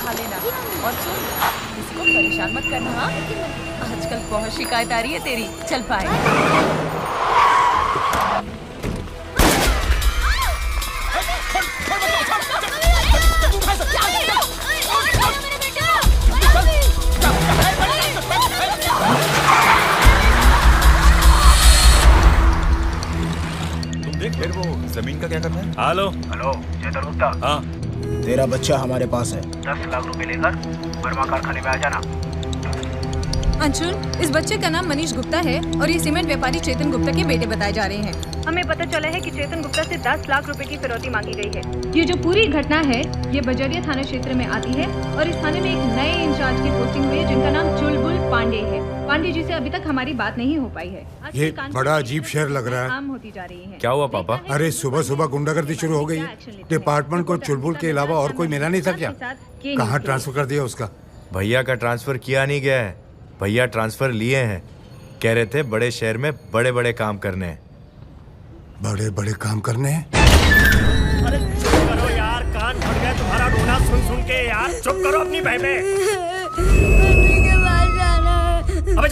खा लेना। और सुन, किसी को परेशान मत करना। हाँ, आजकल बहुत शिकायत आ रही है तेरी। चल पाए। फिर वो जमीन का क्या करना है? हेलो चेतन गुप्ता। हाँ, तेरा बच्चा हमारे पास है। 10 लाख रुपए लेकर वर्मा कारखाने में आ जाना। अंशुल, इस बच्चे का नाम मनीष गुप्ता है और ये सीमेंट व्यापारी चेतन गुप्ता के बेटे बताए जा रहे हैं। हमें पता चला है कि चेतन गुप्ता से 10 लाख रुपए की फिरौती मांगी गई है। ये जो पूरी घटना है ये बजरिया थाना क्षेत्र में आती है और इस थाने में एक नए इंचार्ज की पोस्टिंग हुई है जिनका नाम चुलबुल पांडे है। पांडे जी से अभी तक हमारी बात नहीं हो पाई है। ये बड़ा अजीब शहर लग रहा है। काम होती जा रही है। क्या हुआ पापा? अरे सुबह सुबह गुंडागर्दी शुरू हो गई है। डिपार्टमेंट को चुलबुल के अलावा और कोई मिला नहीं था क्या? कहाँ ट्रांसफर कर दिया उसका? भैया का ट्रांसफर किया नहीं गया है, भैया ट्रांसफर लिए हैं। कह रहे थे बड़े शहर में बड़े बड़े काम करने हैं। बड़े बड़े काम करने हैं? अरे चुप करो यार, कान फट गया तुम्हारा रोना सुन सुन के यार। चुप करो अपनी बहन में। अबे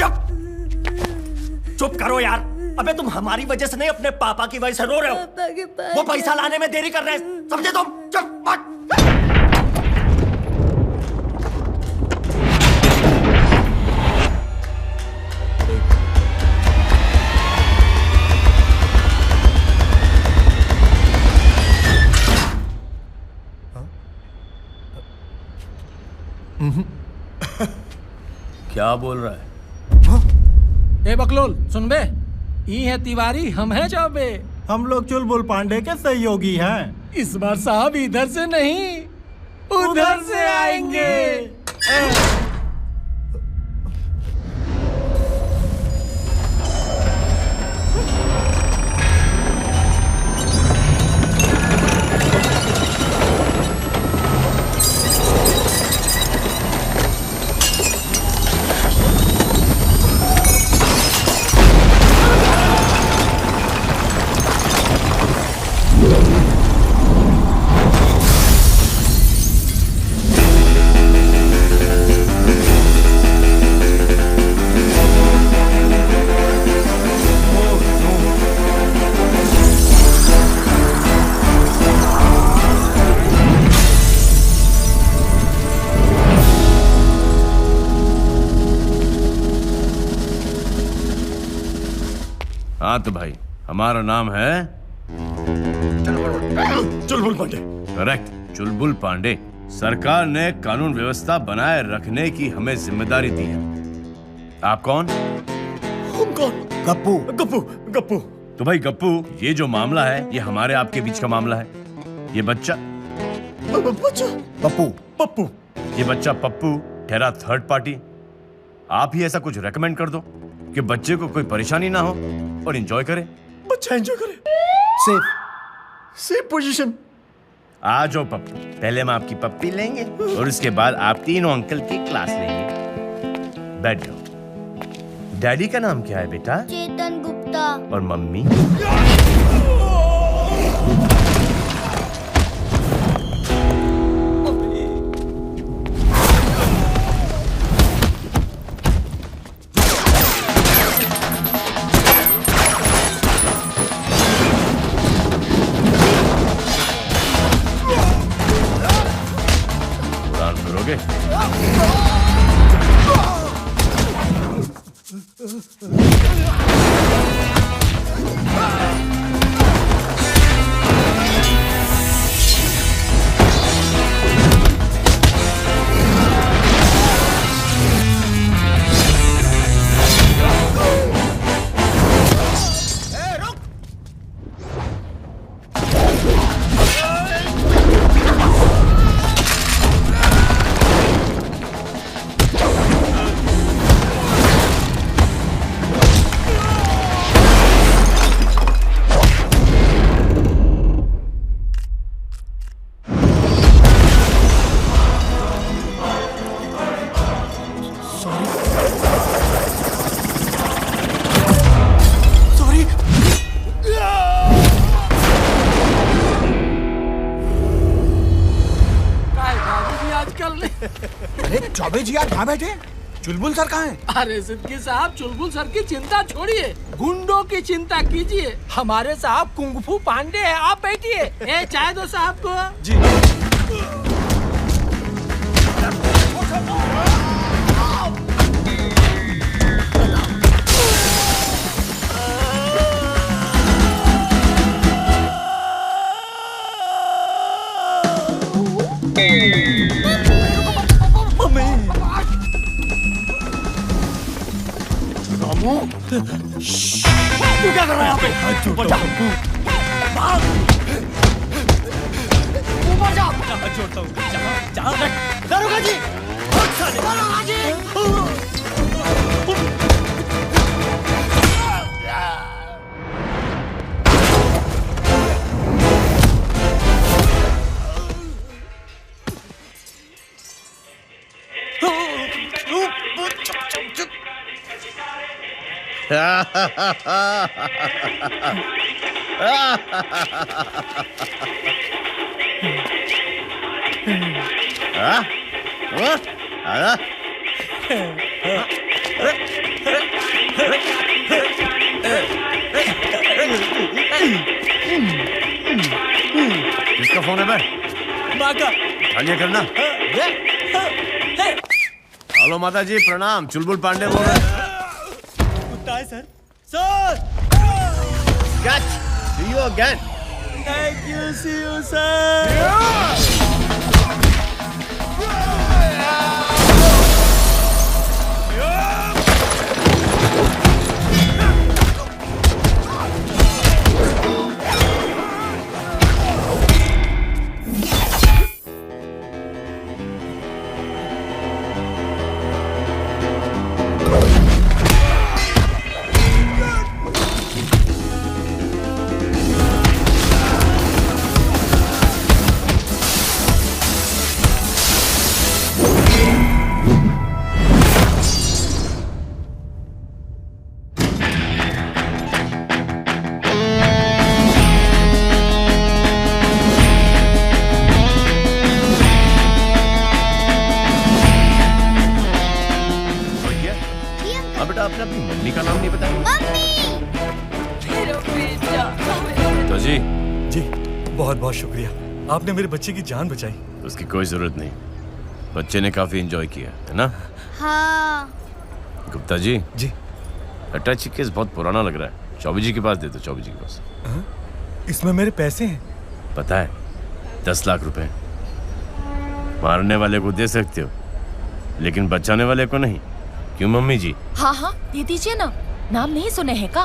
चुप करो यार। अबे तुम हमारी वजह से नहीं, अपने पापा की वजह से रो रहे हो। वो पैसा लाने में देरी कर रहे हैं, समझे तुम? चुप मत। क्या बोल रहा है? ए बकलोल सुन बे, ई है तिवारी, हम हैं चौबे। हम लोग चुलबुल पांडे के सहयोगी हैं। इस बार साहब इधर से नहीं उधर से आएंगे। हाँ तो भाई, हमारा नाम है चुलबुल पांडे। करेक्ट, चुलबुल पांडे। सरकार ने कानून व्यवस्था बनाए रखने की हमें जिम्मेदारी दी है। आप कौन? हम कौन? गप्पू। गप्पू। गप्पू। तो भाई गप्पू, ये जो मामला है ये हमारे आपके बीच का मामला है। ये बच्चा पप्पू। पप्पू, ये बच्चा पप्पू ठहरा थर्ड पार्टी। आप ही ऐसा कुछ रेकमेंड कर दो कि बच्चे को कोई परेशानी ना हो और एंजॉय करे। बच्चा एंजॉय करे। Safe position. आ जाओ पप्पू, पहले हम आपकी पप्पी लेंगे और उसके बाद आप तीनों अंकल की क्लास लेंगे। बैठ जाओ। डैडी का नाम क्या है बेटा? चेतन गुप्ता। और मम्मी? निकल ले। अरे चौबे जी आप कहाँ बैठे? चुलबुल सर कहाँ हैं? अरे सिद्दीकी साहब, चुलबुल सर की चिंता छोड़िए, गुंडों की चिंता कीजिए। हमारे साहब कुंगफू पांडे हैं, आप बैठिए। ए, चाय दो साहब को। जी। तू क्या कर रहा है यहाँ पे? ऊपर जा। भाग। ऊपर जा। छोड़ता हूँ। जा। दारोगा जी। दारोगा जी। किसका फोन है बे? माँ का। खाली करना। हेलो माता जी, प्रणाम। चुलबुल पांडे बोल रहे हैं। कुत्ता है sir. Sir. Catch. See you again. Thank you. See you, sir. आपने अपनी मम्मी का नाम नहीं बताया। मेरा बेटा। तो जी बहुत बहुत शुक्रिया, आपने मेरे बच्चे की जान बचाई। उसकी कोई जरूरत नहीं, बच्चे ने काफी एंजॉय किया है ना। हाँ। गुप्ता जी अटैची केस बहुत पुराना लग रहा है, चौबे जी के पास दे दो। चौबे जी के पास। इसमें मेरे पैसे हैं। पता है, 10 लाख रुपए मारने वाले को दे सकते हो, लेकिन बचाने वाले को नहीं। क्यों मम्मी जी? हाँ हाँ दे दीजिए ना। नाम नहीं सुने हैं का?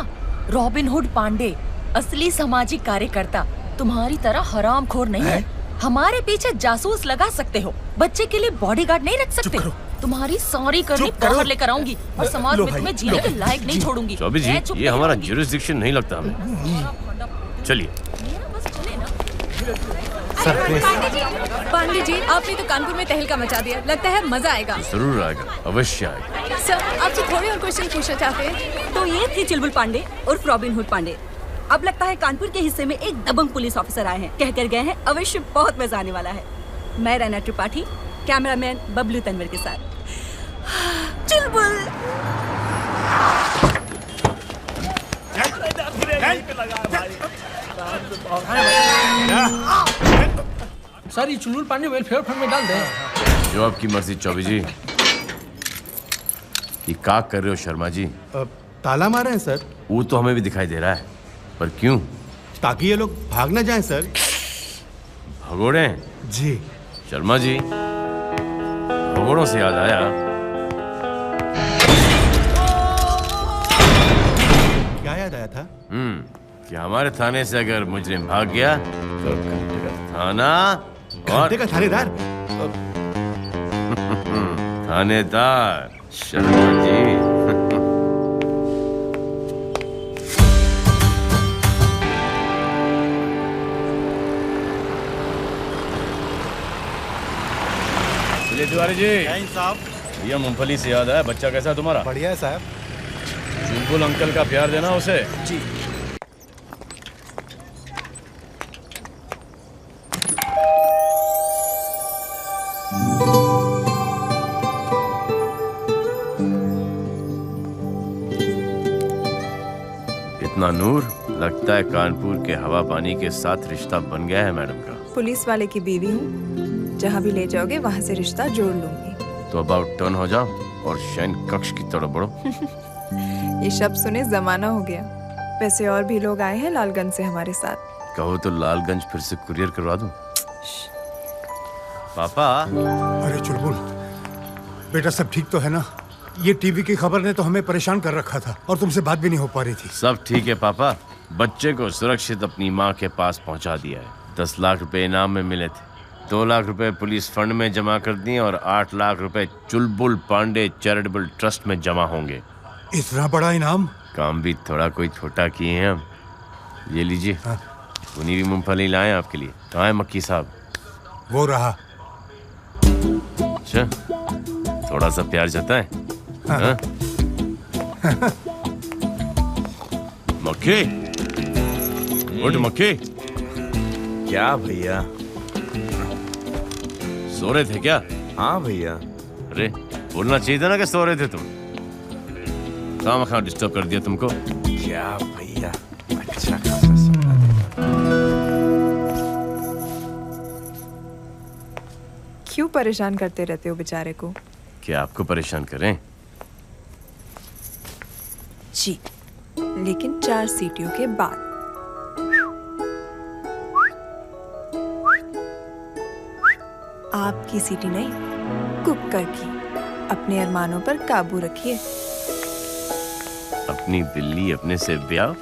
रॉबिन हुड पांडे, असली सामाजिक कार्यकर्ता। तुम्हारी तरह हरामखोर नहीं है। हमारे पीछे जासूस लगा सकते हो, बच्चे के लिए बॉडीगार्ड नहीं रख सकते। तुम्हारी सॉरी करनी बाहर लेकर आऊंगी और समाज में तुम्हें जीने के लायक नहीं छोड़ूंगी। चौबे जी, ये हमारा जुरिस्डिक्शन नहीं लगता हमें। चलिए। पांडे जी, आपने तो कानपुर में तहलका मचा दिया, लगता है मजा आएगा। जरूर आएगा, अवश्य आएगा। सर, आपसे थोड़े और क्वेश्चन पूछना चाहते हैं। तो ये थी चुलबुल पांडे और रॉबिन हुड पांडे। अब लगता है कानपुर के हिस्से में एक दबंग पुलिस ऑफिसर आए हैं, कहकर गए हैं अवश्य बहुत मजा आने वाला है। मैं रैना त्रिपाठी, कैमरामैन बबलू तनवर के साथ। चुलबुल। सर, ये चुलबुल पांडे वेलफेयर फंड में डाल दे। जो आपकी मर्जी चौबे जी। ये क्या कर रहे हो शर्मा जी? ताला मारे हैं सर। वो तो हमें भी दिखाई दे रहा है, पर क्यों? ताकि ये लोग भाग ना जाएं सर। भगोड़े जी। शर्मा जी, भगोड़ों से याद आया, क्या याद आया था? कि हमारे थाने से अगर मुजरिम भाग गया तो थाना और का थानेदार। थानेदार शर्मा जी। चलिए तिवारी जी। साहब। भैया, मूंगफली से याद आया, बच्चा कैसा है तुम्हारा? बढ़िया है साहब। चुलबुल अंकल का प्यार देना उसे। जी। अपना नूर, लगता है कानपुर के हवा पानी के साथ रिश्ता बन गया है मैडम का। पुलिस वाले की बीवी हूँ, जहाँ भी ले जाओगे वहाँ से रिश्ता जोड़ लूंगी। तो अबाउट टर्न हो जाओ और शयन कक्ष की तरफ बढ़ो। ये शब्द सुने जमाना हो गया। वैसे और भी लोग आए हैं लालगंज से हमारे साथ। कहो तो लालगंज फिर से कुरियर करवा दूं। पापा। अरे चुलबुल, बेटा सब ठीक तो है ना? ये टीवी की खबर ने तो हमें परेशान कर रखा था और तुमसे बात भी नहीं हो पा रही थी। सब ठीक है पापा, बच्चे को सुरक्षित अपनी माँ के पास पहुँचा दिया है। 10 लाख रुपए इनाम में मिले थे, 2 लाख रुपए पुलिस फंड में जमा कर दिए और 8 लाख रुपए चुलबुल पांडे चैरिटेबल ट्रस्ट में जमा होंगे। इतना बड़ा इनाम? काम भी थोड़ा कोई छोटा किए हैं हम। ये लीजिए, उन्हीं भी मूंगफली लाए आपके लिए। कहाँ है मक्की साहब? वो रहा। अच्छा, थोड़ा सा प्यार जताए। हाँ? मक्खी, उठ मक्खी। क्या भैया? सो रहे थे क्या? हाँ भैया। अरे बोलना चाहिए था ना कि सो रहे थे तुम। कहाँ डिस्टर्ब कर दिया तुमको? क्या भैया, अच्छा खासा सपना देखा। क्यों परेशान करते रहते हो बेचारे को? क्या आपको परेशान करें? जी, लेकिन 4 सीटियों के बाद। आपकी सीटी नहीं, कुकर की। अपने अरमानों पर काबू रखिए। अपनी बिल्ली अपने से ब्याह?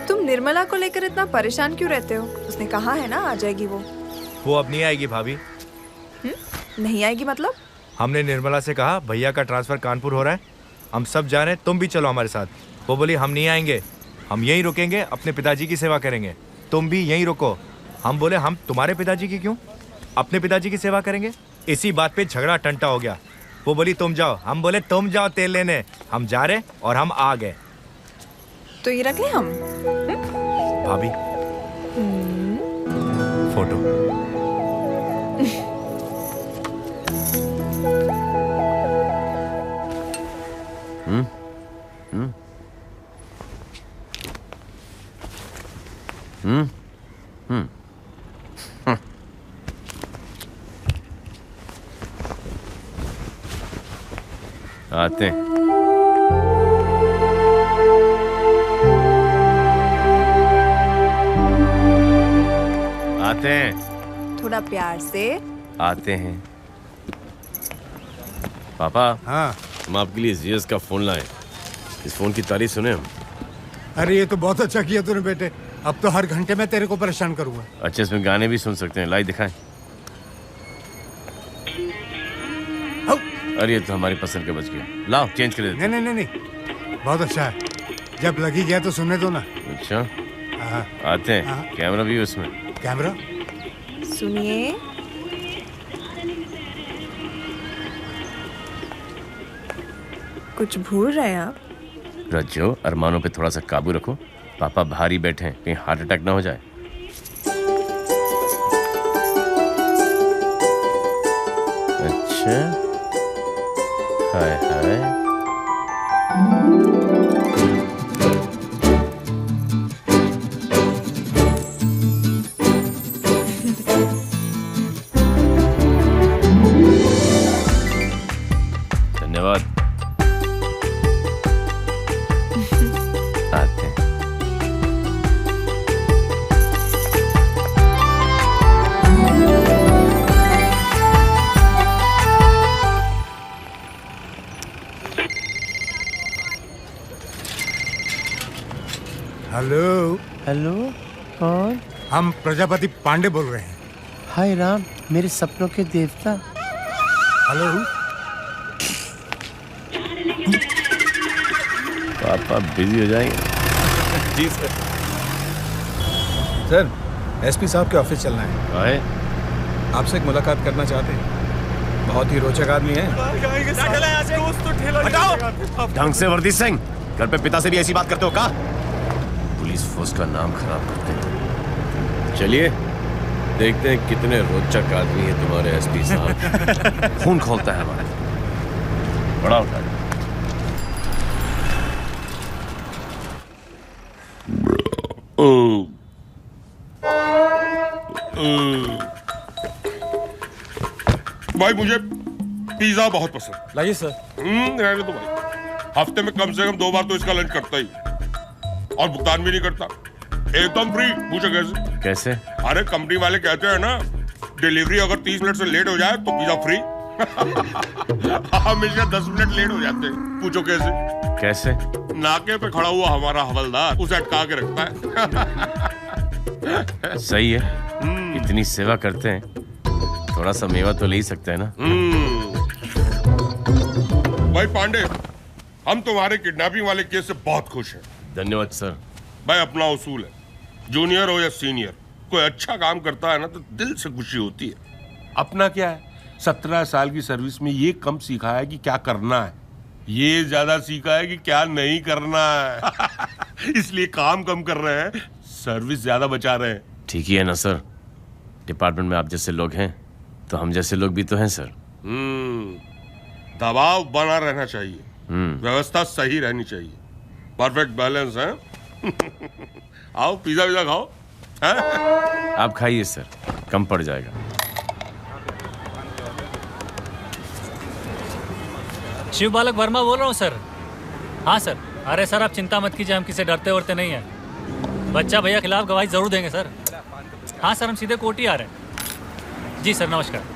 तुम निर्मला को लेकर इतना परेशान क्यों रहते हो? उसने कहा है ना आ जाएगी वो। वो अब नहीं आएगी भाभी। नहीं आएगी मतलब? हमने निर्मला से कहा भैया का ट्रांसफर कानपुर हो रहा है, हम सब जा रहे हैं, तुम भी चलो हमारे साथ। वो बोली हम नहीं आएंगे, हम यहीं रुकेंगे, अपने पिताजी की सेवा करेंगे, तुम भी यहीं रुको। हम बोले हम तुम्हारे पिताजी की क्यों, अपने पिताजी की सेवा करेंगे। इसी बात पे झगड़ा टंटा हो गया। वो बोली तुम जाओ, हम बोले तुम जाओ तेल लेने। हम जा रहे और हम आ गए। तो ये रख ले हम। भाभी फोटो। आते हैं। आते हैं। थोड़ा प्यार से। आते हैं। पापा। हाँ। हम आपके लिए जीएस का फोन लाए। इस फोन की तारीफ सुने हम। अरे ये तो बहुत अच्छा किया तूने बेटे। अब तो हर घंटे में तेरे को परेशान करूंगा। अच्छा, इसमें गाने भी सुन सकते हैं। लाई दिखाएं। अरे ये तो हमारी पसंद के बच गया। लाओ चेंज कर देते। नहीं, बहुत अच्छा है। जब लगी गया तो सुनने दो ना। अच्छा। आते हैं। कैमरा भी उसमें। कैमरा सुनिए। कुछ भूल रहे हैं आप? रज्जो, अरमानों पे थोड़ा सा काबू रखो। पापा भारी बैठे हैं, कहीं हार्ट अटैक ना हो जाए। अच्छा, हाय हाय। धन्यवाद। आते हैं। हेलो। हेलो, कौन? हम प्रजापति पांडे बोल रहे हैं। हाय राम, मेरे सपनों के देवता। हेलो। पापा बिजी हो जाएंगे। जी सर। सर, एसपी साहब के ऑफिस चलना है। काहे? आपसे एक मुलाकात करना चाहते हैं। बहुत ही रोचक आदमी है। हटाओ! ढंग से वर्दी सिंह, घर पे पिता से भी ऐसी बात करते हो का? पुलिस फोर्स का नाम खराब करते हैं। चलिए देखते हैं कितने रोचक आदमी है तुम्हारे एसपी साहब। खून खोलता है हमारा। बड़ा होता है। भाई मुझे पिज्जा बहुत पसंद। लाइए सर। रहने दो भाई, हफ्ते में कम से कम 2 बार तो इसका लंच करता ही, और भुगतान भी नहीं करता, एकदम फ्री। पूछो कैसे? कैसे? अरे कंपनी वाले कहते हैं ना, डिलीवरी अगर 30 मिनट से लेट हो जाए तो पिज्जा फ्री। हमेशा 10 मिनट लेट हो जाते हैं। पूछो कैसे? कैसे? नाके पे खड़ा हुआ हमारा हवलदार उसे अटका के रखता है। सही है, इतनी सेवा करते हैं, थोड़ा सा मेवा तो ले ही सकते हैं ना। भाई पांडे, हम तुम्हारे किडनैपिंग वाले केस से बहुत खुश हैं। धन्यवाद सर। भाई अपना उसूल है, जूनियर हो या सीनियर, कोई अच्छा काम करता है ना तो दिल से खुशी होती है। अपना क्या है, 17 साल की सर्विस में ये कम सीखा है कि क्या करना है, ये ज्यादा सीखा है कि क्या नहीं करना है। इसलिए काम कम कर रहे हैं, सर्विस ज्यादा बचा रहे हैं। ठीक ही है ना सर, डिपार्टमेंट में आप जैसे लोग हैं तो हम जैसे लोग भी तो हैं सर। दबाव बना रहना चाहिए, व्यवस्था सही रहनी चाहिए, परफेक्ट बैलेंस है। आओ पिज्जा विज़ा खाओ। आप खाइए सर, कम पड़ जाएगा। शिव बालक वर्मा बोल रहा हूँ सर। हाँ सर। अरे सर आप चिंता मत कीजिए, हम किसी डरते वरते नहीं हैं। बच्चा भैया खिलाफ गवाही जरूर देंगे सर। हाँ सर, हम सीधे कोर्ट ही आ रहे हैं। जी सर, नमस्कार।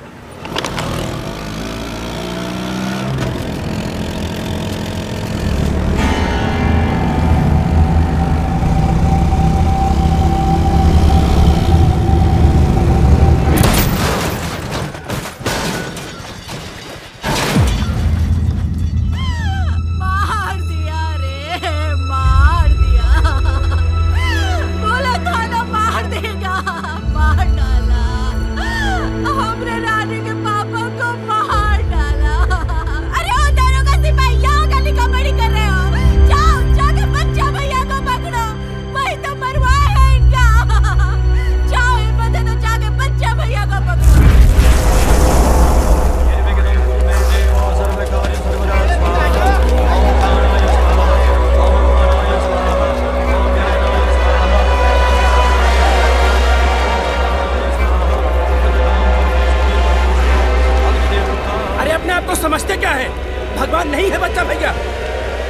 समझते क्या है, भगवान नहीं है बच्चा भैया।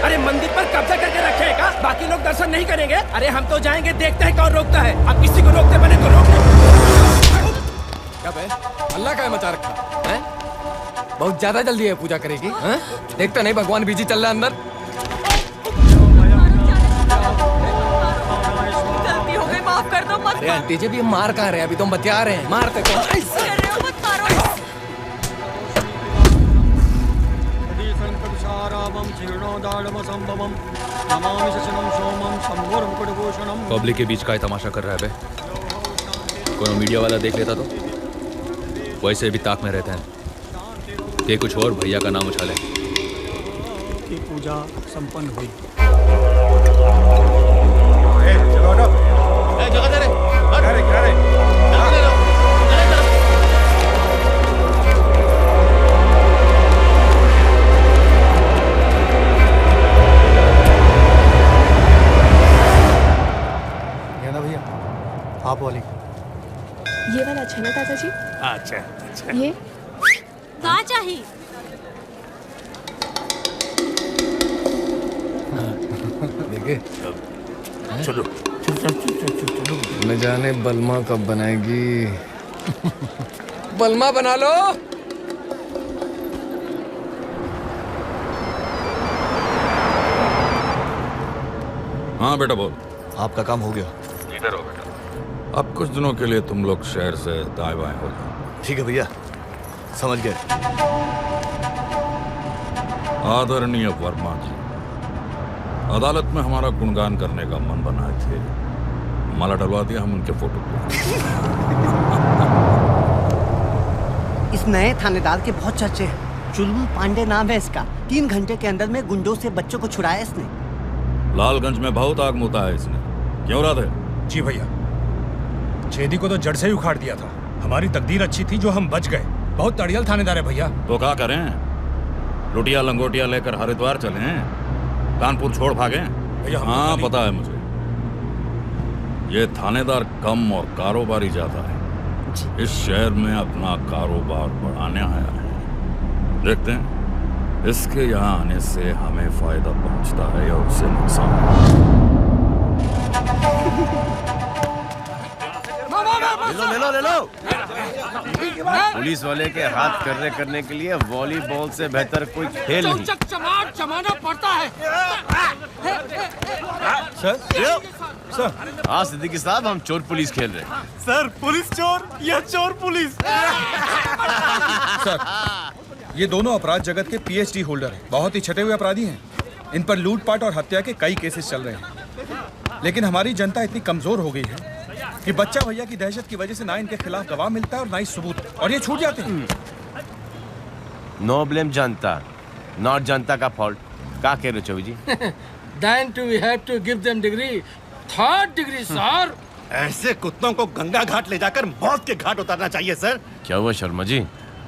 अरे मंदिर पर कब्जा करके रखेगा, बाकी लोग दर्शन नहीं करेंगे। अरे हम तो जाएंगे, देखते हैं कौन रोकता है। अब किसी को रोकते बने तो रोक क्या बे? अल्लाह का है मचा रखा है? बहुत ज्यादा जल्दी है पूजा करेगी है? देखता नहीं भगवान बिजी चल रहा है अंदर। गलती हो गई, माफ कर दो। मत अरे आंटी जी भी मार कहाँ रहे, अभी तो बचा रहे हैं। मारते तो पब्लिक के बीच का तमाशा कर रहा है बे। कोई मीडिया वाला देख लेता तो वैसे भी ताक में रहते हैं कि कुछ और भैया का नाम उछाले। की पूजा संपन्न हुई। आप वाली ये वाला अच्छा ना दादाजी? अच्छा ये कहाँ चाहिए? देखे चलो न जाने बलमा कब बनाएगी। बलमा बना लो। हाँ बेटा बोल। आपका काम हो गया। इधर हो बेटा, अब कुछ दिनों के लिए तुम लोग शहर से दाएं बाएं हो जाओ। ठीक है भैया, समझ गए। आदरणीय वर्मा जी, अदालत में हमारा गुणगान करने का मन बनाए थे, माला डलवा दिया हम उनके फोटो पे। इस नए थानेदार के बहुत चर्चे हैं। चुलबुल पांडे नाम है इसका। 3 घंटे के अंदर में गुंडों से बच्चों को छुड़ाया इसने। लालगंज में बहुत आग मुता है इसने। क्यों राधे? जी भैया, छेदी को तो जड़ से ही उखाड़ दिया था। हमारी तकदीर अच्छी थी जो हम बच गए। बहुत तड़ियल थानेदार है भैया। तो क्या करें, लुटिया लंगोटिया लेकर हरिद्वार चले, कानपुर छोड़ भागे? हाँ पता है मुझे, ये थानेदार कम और कारोबारी ज्यादा है। इस शहर में अपना कारोबार बढ़ाने आया है। देखते हैं इसके यहाँ आने से हमें फायदा पहुंचता है या उससे नुकसान। ले लो। पुलिस वाले के हाथ कर्रे करने के लिए वॉलीबॉल से बेहतर कोई खेल नहीं। चमाना पड़ता है। सर हाँ सिद्दीकी साहब, हम चोर पुलिस खेल रहे हैं। सर पुलिस चोर या चोर पुलिस? सर ये दोनों अपराध जगत के पीएचडी होल्डर हैं, बहुत ही छटे हुए अपराधी हैं। इन पर लूटपाट और हत्या के कई केसेस चल रहे हैं, लेकिन हमारी जनता इतनी कमजोर हो गई है कि बच्चा भैया की दहशत की वजह से ना इनके खिलाफ गवाह मिलता है और ना ही सबूत, और ये छूट जाते हैं। नो ब्लेम जनता, नॉट जनता का फॉल्ट। क्या कह रहे हो जी? Then we have to give them degree, 3rd degree, sir. ऐसे कुत्तों को गंगा घाट ले जाकर मौत के घाट उतारना चाहिए सर। क्या हुआ शर्मा जी,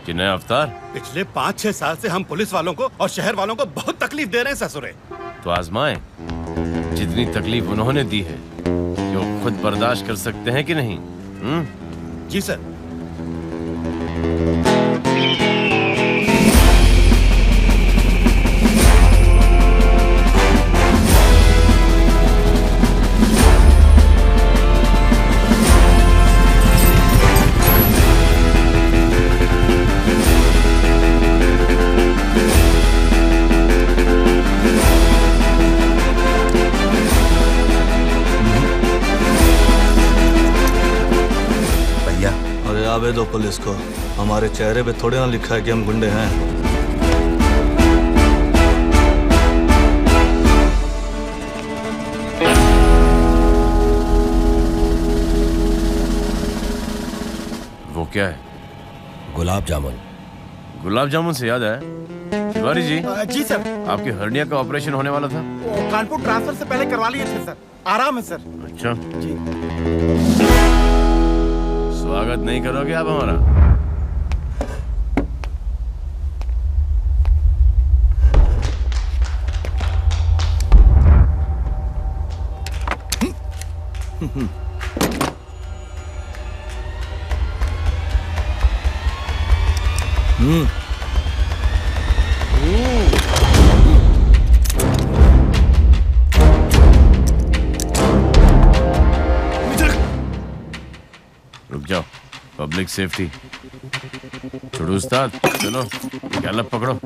कि नया अवतार? पिछले 5-6 साल से हम पुलिस वालों को और शहर वालों को बहुत तकलीफ दे रहे हैं ससुरे। तो आजमाएं, जितनी तकलीफ उन्होंने दी है वो खुद बर्दाश्त कर सकते हैं कि नहीं? जी सर। आवे दो पुलिस को, हमारे चेहरे पे थोड़े ना लिखा है कि हम गुंडे हैं। वो क्या है? गुलाब जामुन। गुलाब जामुन से याद है तिवारी जी। जी सर। आपकी हर्निया का ऑपरेशन होने वाला था? कानपुर ट्रांसफर से पहले करवा लिए थे सर, आराम है सर। अच्छा जी। स्वागत नहीं करोगे आप हमारा? रुक जाओ, पब्लिक सेफ्टी। छोड़ो उस्ताद, चलो गैलप पकड़ो।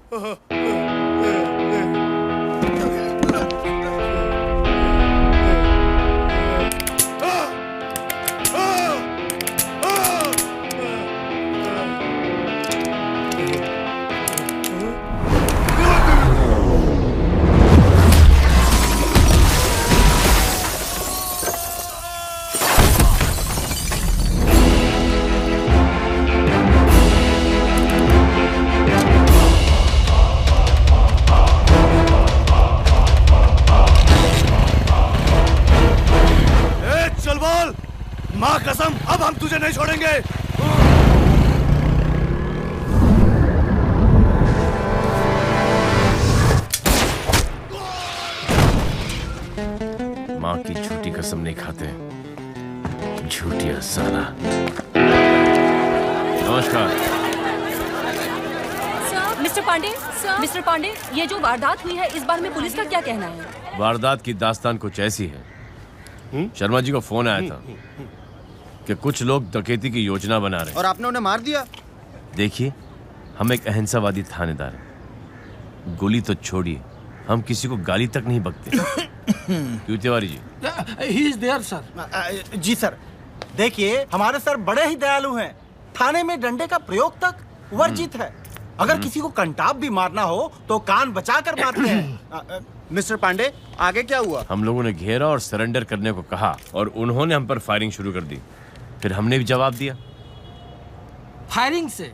चल बोल, माँ कसम अब हम तुझे नहीं छोड़ेंगे। माँ की झूठी कसम नहीं खाते, झूठिया साला। नमस्कार। मिस्टर पांडे, मिस्टर पांडे, ये जो वारदात हुई है इस बारे में पुलिस का क्या कहना है? वारदात की दास्तान कुछ ऐसी है, शर्मा जी को फोन आया था कि कुछ लोग डकैती की योजना बना रहे हैं। और आपने उन्हें मार दिया? देखिए, हम एक अहिंसावादी थानेदार हैं, गोली तो छोड़िए, हम किसी को गाली तक नहीं बकते। क्यों Tiwari ji? He is there sir. जी सर, देखिए हमारे सर बड़े ही दयालु हैं, थाने में डंडे का प्रयोग तक वर्जित है। अगर किसी को कंटाप भी मारना हो तो कान बचा कर मारते हैं। मिस्टर पांडे, आगे क्या हुआ? हम लोगों ने घेरा और सरेंडर करने को कहा और उन्होंने हम पर फायरिंग शुरू कर दी। फिर हमने भी जवाब दिया। फायरिंग से?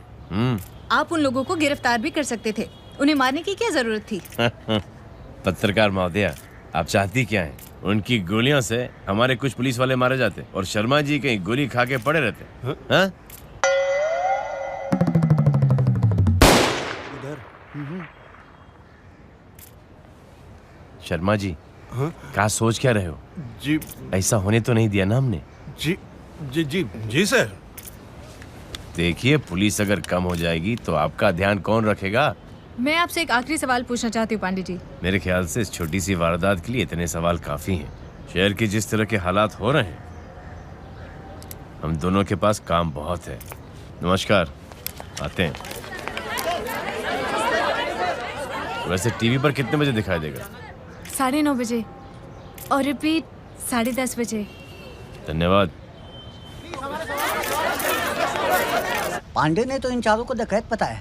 आप उन लोगों को गिरफ्तार भी कर सकते थे, उन्हें मारने की क्या जरूरत थी? पत्रकार महोदया, आप चाहती क्या हैं? उनकी गोलियों से हमारे कुछ पुलिस वाले मारे जाते और शर्मा जी कहीं गोली खा के पड़े रहते। हाँ? शर्मा जी, क्या सोच क्या रहे हो? जी, ऐसा होने तो नहीं दिया ना हमने। जी जी जी जी सर। देखिए, पुलिस अगर कम हो जाएगी तो आपका ध्यान कौन रखेगा? मैं आपसे एक आखिरी सवाल पूछना चाहती हूँ पांडे जी। मेरे ख्याल से इस छोटी सी वारदात के लिए इतने सवाल काफी हैं। शहर के जिस तरह के हालात हो रहे हैं, हम दोनों के पास काम बहुत है। नमस्कार, आते हैं। वैसे टीवी पर कितने बजे दिखाई देगा? 9:30 बजे और रिपीट 10:30 बजे। धन्यवाद। पांडे ने तो इन चारों को डकैत बताया,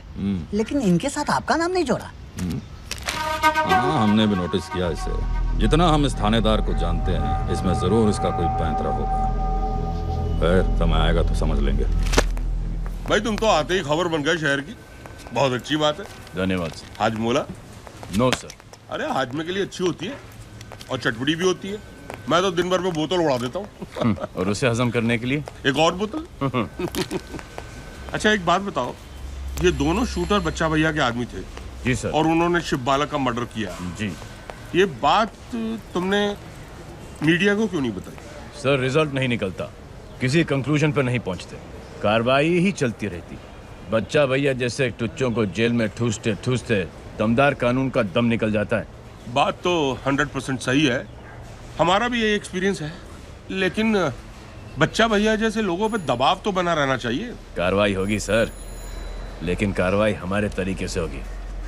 लेकिन इनके साथ आपका नाम नहीं जोड़ा। हाँ, हमने भी नोटिस किया इसे। जितना हम इस थानेदार को जानते हैं, इसमें जरूर इसका कोई पैंतरा होगा। खैर, समय आएगा तो समझ लेंगे। भाई, तुम तो आते ही खबर बन गए शहर की, बहुत अच्छी बात है। धन्यवाद सर। हाजमोला? No sir. अरे हाजमे के लिए अच्छी होती है और चटपटी भी होती है। मैं तो दिन भर में बोतल उड़ा देता हूँ। और उसे हजम करने के लिए एक और बोतल। अच्छा, एक बात बताओ, ये दोनों शूटर बच्चा भैया के आदमी थे? जी सर। और उन्होंने शिव बालक का मर्डर किया? जी। ये बात तुमने मीडिया को क्यों नहीं बताई? सर, रिजल्ट नहीं निकलता, किसी कंक्लूजन पर नहीं पहुंचते, कार्रवाई ही चलती रहती। बच्चा भैया जैसे टुच्चों को जेल में ठूसते ठूसते दमदार कानून का दम निकल जाता है। बात तो 100% सही है, हमारा भी यही एक्सपीरियंस है, लेकिन बच्चा भैया जैसे लोगों पे दबाव तो बना रहना चाहिए। कार्रवाई होगी सर, लेकिन कार्रवाई हमारे तरीके से होगी,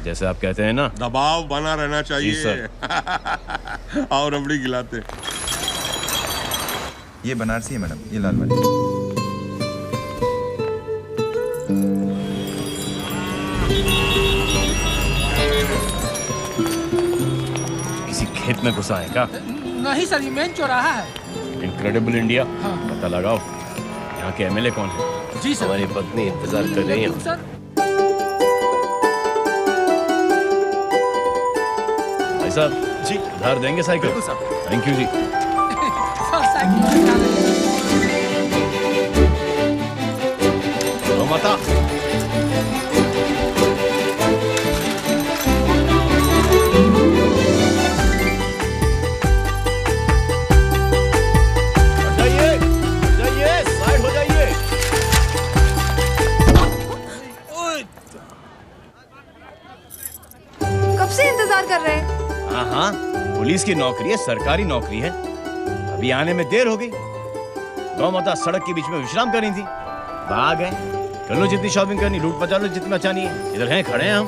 जैसे आप कहते हैं ना, दबाव बना रहना चाहिए। जी सर। और रबड़ी खिलाते। ये बनारसी है मैडम, ये लाल वाली। किसी खेत में घुसा है क्या? नहीं सर, ये मेन चौराहा है। Incredible India. पता लगाओ यहाँ के एमएलए कौन है। जी सर। हमारी पत्नी इंतजार कर रही है। सर, भाई साहब जी, उधार देंगे साइकिल? थैंक यू जी। माता इंतजार कर रहे हैं। हाँ हाँ, पुलिस की नौकरी है, सरकारी नौकरी है। अभी आने में देर हो गई। गौ माता सड़क के बीच में विश्राम कर रही थी, भाग गए। कर लो जितनी शॉपिंग करनी, लूट मचा लो जितनी मचानी है। इधर हैं, खड़े हैं हम।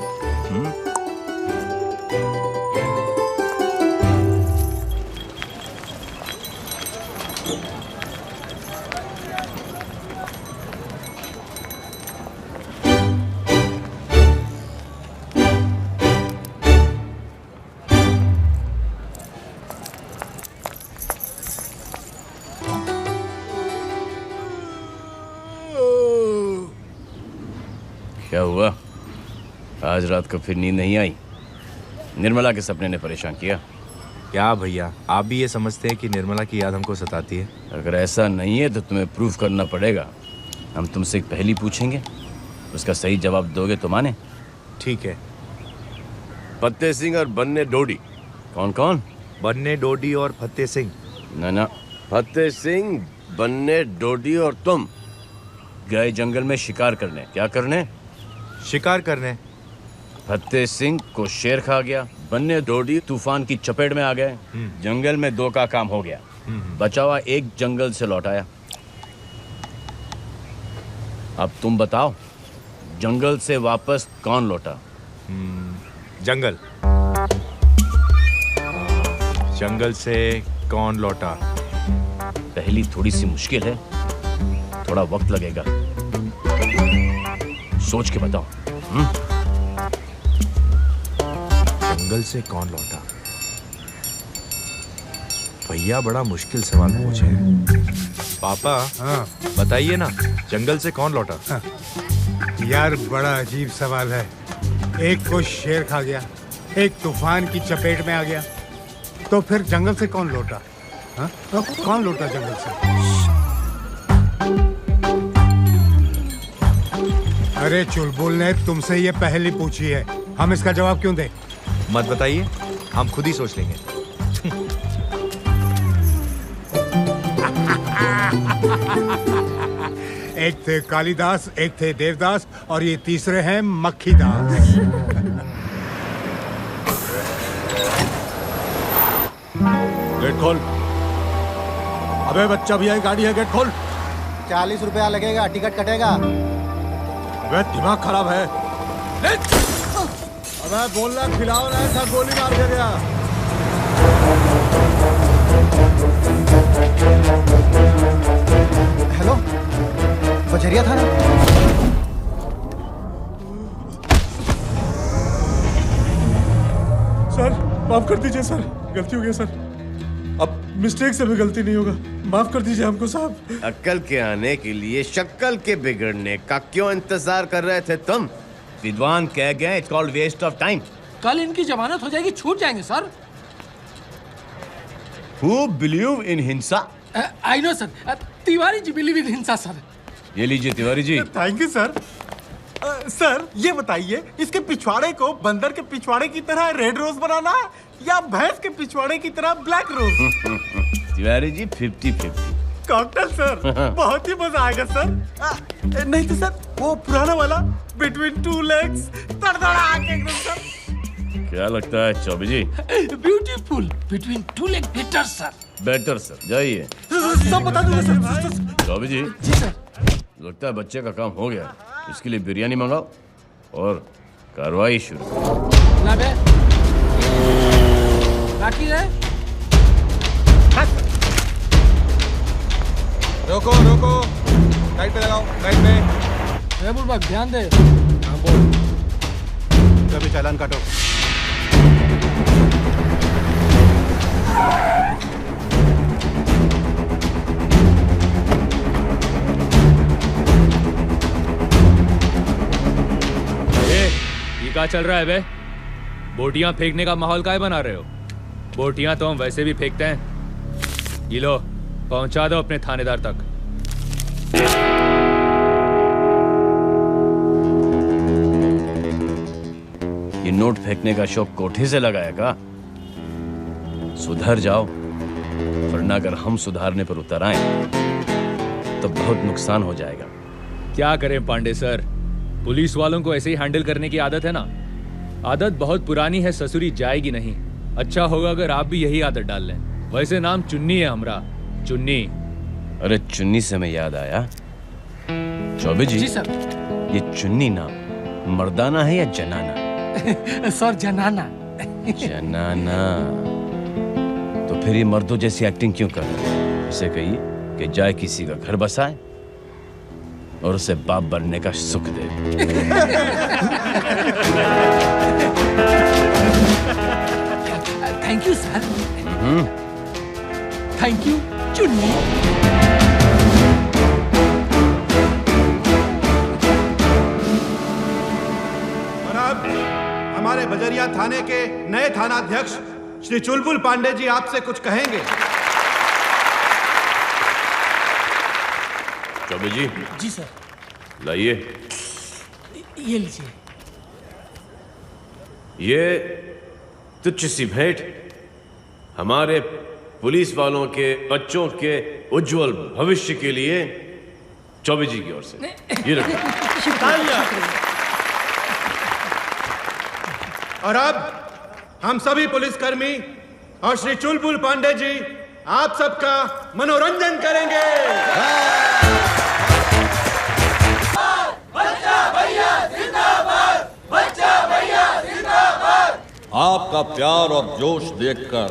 क्या हुआ? आज रात को फिर नींद नहीं आई? निर्मला के सपने ने परेशान किया? क्या भैया, आप भी ये समझते हैं कि निर्मला की याद हमको सताती है? अगर ऐसा नहीं है तो तुम्हें प्रूफ करना पड़ेगा। हम तुमसे एक पहेली पूछेंगे, उसका सही जवाब दोगे तो माने। ठीक है। फतेह सिंह और बन्ने डोडी कौन कौन? बन्ने डोडी और फतेह सिंह। ना, फतेह सिंह, बन्ने डोडी और तुम गए जंगल में शिकार करने। क्या करने? शिकार करने। फतेह सिंह को शेर खा गया, बन्ने डोडी तूफान की चपेट में आ गए। जंगल में 2 का काम हो गया। बचा हुआ एक जंगल से लौट आया। अब तुम बताओ, जंगल से वापस कौन लौटा? जंगल। जंगल से कौन लौटा? पहली थोड़ी सी मुश्किल है, थोड़ा वक्त लगेगा, सोच के बताओ। जंगल से कौन लौटा? भैया बड़ा मुश्किल सवाल पूछे हैं। पापा, बताइए ना, जंगल से कौन लौटा? यार बड़ा अजीब सवाल है। एक को शेर खा गया, एक तूफान की चपेट में आ गया, तो फिर जंगल से कौन लौटा? हाँ? कौन लौटा जंगल से? अरे चुलबुल ने तुमसे ये पहेली पूछी है, हम इसका जवाब क्यों दें? मत बताइए, हम खुद ही सोच लेंगे। एक थे कालिदास, एक थे देवदास, और ये तीसरे हैं मक्खीदास। गेट खोल। अबे बच्चा भैया की गाड़ी है, गेट खोल। 40 रुपया लगेगा, टिकट कटेगा। अबे दिमाग खराब है। अबे बोलना खिलाओ ना, ऐसा गोली मार के गया। हेलो, बजरिया थाना। सर माफ कर दीजिए सर, गलती हो गया सर। अब मिस्टेक से भी गलती नहीं होगा, माफ कर दीजिए हमको साहब। अक्ल के आने के लिए शक्ल के बिगड़ने का क्यों इंतजार कर रहे थे तुम? विद्वान कह गए, it's called waste of time. कल इनकी जमानत हो जाएगी, छूट जाएंगे सर। Who believe in हिंसा? I know sir, Tiwari ji believe in हिंसा सर। ये लीजिए Tiwari ji. Thank you sir. Sir ये बताइए, इसके पिछवाड़े को बंदर के पिछवाड़े की तरह रेड रोज बनाना है या भैंस के पिछवाड़े की तरह ब्लैक रोज? तिवारी जी 50-50। कॉकटेल सर, बहुत ही मजा आएगा सर। नहीं तो सर वो पुराना वाला बिटवीन टू लेग्स, तड़तड़ा के एकदम सर। क्या लगता है Choubey ji? Beautiful, between two leg better sir. Better sir, जाइए। सब बता दूंगा सर। चौबे जी। जी सर। लगता है बच्चे का काम हो गया, इसके लिए बिरयानी मंगाओ और कार्रवाई शुरू। लाबे बाकी है। रोको रोको, लाइट पे लगाओ, लाइट पे। रे बुलबा ध्यान दे। हाँ बोल। कभी चालान काटो। ये क्या चल रहा है बे? बोटियां फेंकने का माहौल काहे बना रहे हो? बोटियां तो हम वैसे भी फेंकते हैं। ये लो, पहुंचा दो अपने थानेदार तक। ये नोट फेंकने का शौक कोठे से लगाया का? सुधर जाओ, वरना अगर हम सुधारने पर उतर आए तो बहुत नुकसान हो जाएगा। क्या करें पांडे सर, पुलिस वालों को ऐसे ही हैंडल करने की आदत है ना। आदत बहुत पुरानी है, ससुरी जाएगी नहीं। अच्छा होगा अगर आप भी यही आदत डाल लें। वैसे नाम चुन्नी है हमारा, चुन्नी। अरे चुन्नी से मैं याद आया, चौबे जी। जी सर। ये चुन्नी नाम मर्दाना है या जनाना? सर जनाना। जनाना। तो फिर ये मर्दों जैसी एक्टिंग क्यों कर रहे हैं? इसे कहिए कि जाए किसी का घर बसाए और उसे बाप बनने का सुख दे। Thank you sir. Thank you Chunni. थाने के नए थानाध्यक्ष श्री चुलबुल पांडे जी आपसे कुछ कहेंगे। चौबे जी। जी सर। लाइए। ये लीजिए। ये तुच्छ सी भेंट हमारे पुलिस वालों के बच्चों के उज्जवल भविष्य के लिए चौबे जी की ओर से ये रखिए। और अब हम सभी पुलिसकर्मी और श्री चुलबुल पांडे जी आप सबका मनोरंजन करेंगे। बच्चा भैया जिंदाबाद, बच्चा भैया जिंदाबाद। आपका प्यार और जोश देखकर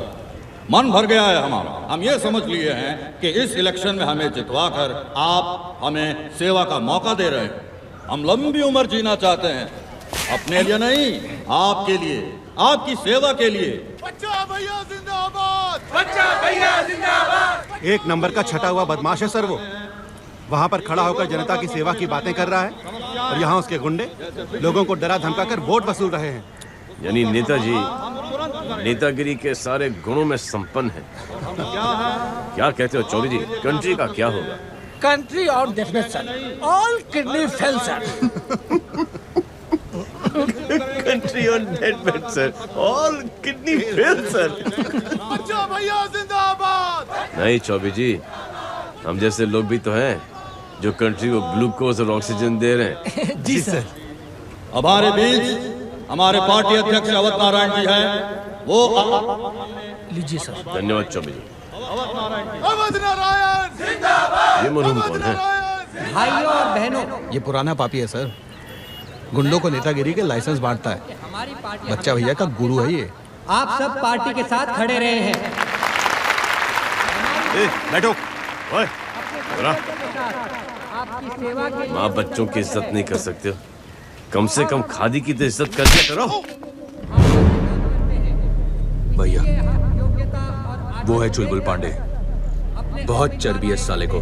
मन भर गया है हमारा। हम ये समझ लिए हैं कि इस इलेक्शन में हमें जितवाकर आप हमें सेवा का मौका दे रहे हैं। हम लंबी उम्र जीना चाहते हैं, अपने लिए नहीं, आपके लिए, आपकी सेवा के लिए। बच्चा भैया जिंदाबाद, बच्चा भैया जिंदाबाद। एक नंबर का छटा हुआ बदमाश है सर वो। वहाँ पर खड़ा होकर जनता की सेवा की बातें कर रहा है और यहाँ उसके गुंडे लोगों को डरा धमकाकर वोट वसूल रहे हैं। यानी नेताजी नेतागिरी के सारे गुणों में संपन्न है। क्या कहते हो चौबे जी, कंट्री का क्या होगा? Country on deathbed sir, all kidney fail sir. Country on deathbed sir, all kidney fail sir. बच्चा भैया जिंदाबाद। नहीं चौबे जी, हम जैसे लोग भी तो हैं जो कंट्री को ग्लूकोज और ऑक्सीजन दे रहे हैं। जी सर। हमारे बीच हमारे पार्टी अध्यक्ष अवध नारायण जी हैं, वो लीजिए सर। धन्यवाद चौबे जी। अवध नारायण जिंदाबाद। ये मरहूम कौन है? भाइयों और बहनों, ये पुराना पापी है सर, गुंडों को नेतागिरी के लाइसेंस बांटता है। बच्चा भैया का गुरु है ये। आप सब पार्टी के साथ खड़े रहे हैं। बैठो। ओए, आपकी सेवा के माँ बच्चों की इज्जत नहीं कर सकते हो, कम से कम खादी की तो इज्जत कर दिया करो। भैया वो है चुलबुल पांडे, बहुत चर्बी है इस साले को।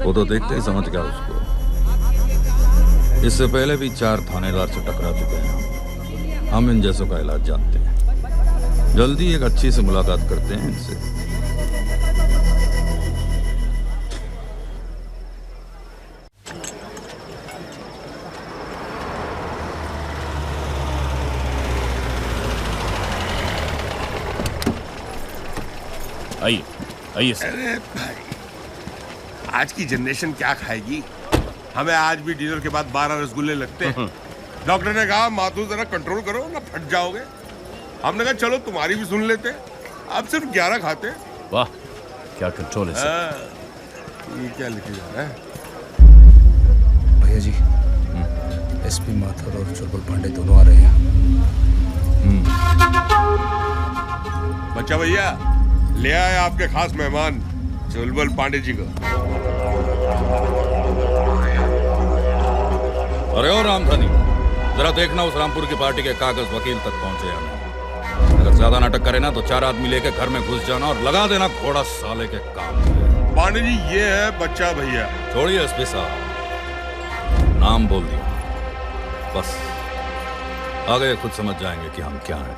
वो तो देखते ही समझ गया उसको। इससे पहले भी 4 थानेदार से टकरा चुके हैं। हम इन जैसों का इलाज जानते हैं। जल्दी एक अच्छी से मुलाकात करते हैं इनसे। आइए आइए सर। अरे भाई, आज की जनरेशन क्या खाएगी? हमें आज भी डिनर के बाद 12 रसगुल्ले लगते हैं। डॉक्टर ने कहा माथू जरा कंट्रोल करो ना फट जाओगे। हमने कहा चलो तुम्हारी भी सुन लेते, अब सिर्फ 11 खाते। वाह क्या कंट्रोल है सर। ये क्या लिखे जा रहा है? भैया जी, एसपी माथुर और चुलबुल पांडे दोनों आ रहे हैं। बच्चा भैया ले आए आपके खास मेहमान चुलबुल पांडे जी को। अरे और रामधनी, जरा देखना उस रामपुर की पार्टी के कागज वकील तक पहुंचे या नहीं। अगर ज्यादा नाटक करे ना तो 4 आदमी लेके घर में घुस जाना और लगा देना घोड़ा साले के काम में। पांडे जी ये है बच्चा भैया। छोड़िए एसपी साहब, नाम बोल दिया बस, आगे खुद समझ जाएंगे कि हम क्या हैं।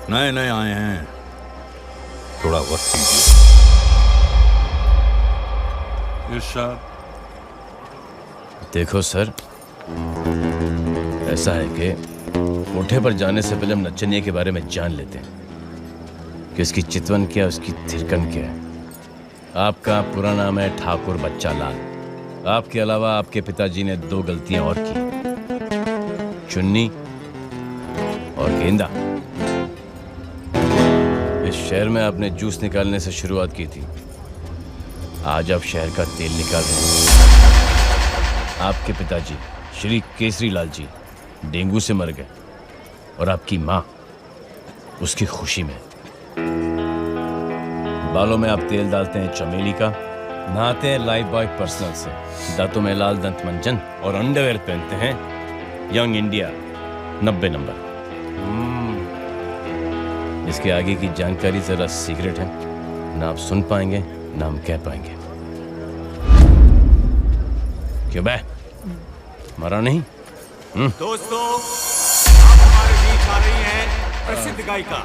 नए नए आए हैं, थोड़ा वक्त कीजिए। देखो सर, ऐसा है कि कोठे पर जाने से पहले हम नचनिया के बारे में जान लेते हैं कि उसकी चितवन क्या, उसकी थिरकन क्या है। आपका पूरा नाम है ठाकुर बच्चा लाल। आपके अलावा आपके पिताजी ने 2 गलतियां और की, चुन्नी और गेंदा। इस शहर में आपने जूस निकालने से शुरुआत की थी, आज आप शहर का तेल निकाल रहे हैं। आपके पिताजी श्री केसरी लाल जी डेंगू से मर गए और आपकी माँ उसकी खुशी में। बालों में आप तेल डालते हैं चमेली का, नहाते हैं लाइफ बॉय पर्सनल से, दांतों में लाल दंत मंजन और अंडरवेयर पहनते हैं यंग इंडिया 90 नंबर। इसके आगे की जानकारी जरा सीक्रेट है, ना आप सुन पाएंगे ना हम कह पाएंगे। क्यों बे, मरा नहीं? दोस्तों, अब हमारे बीच गायिका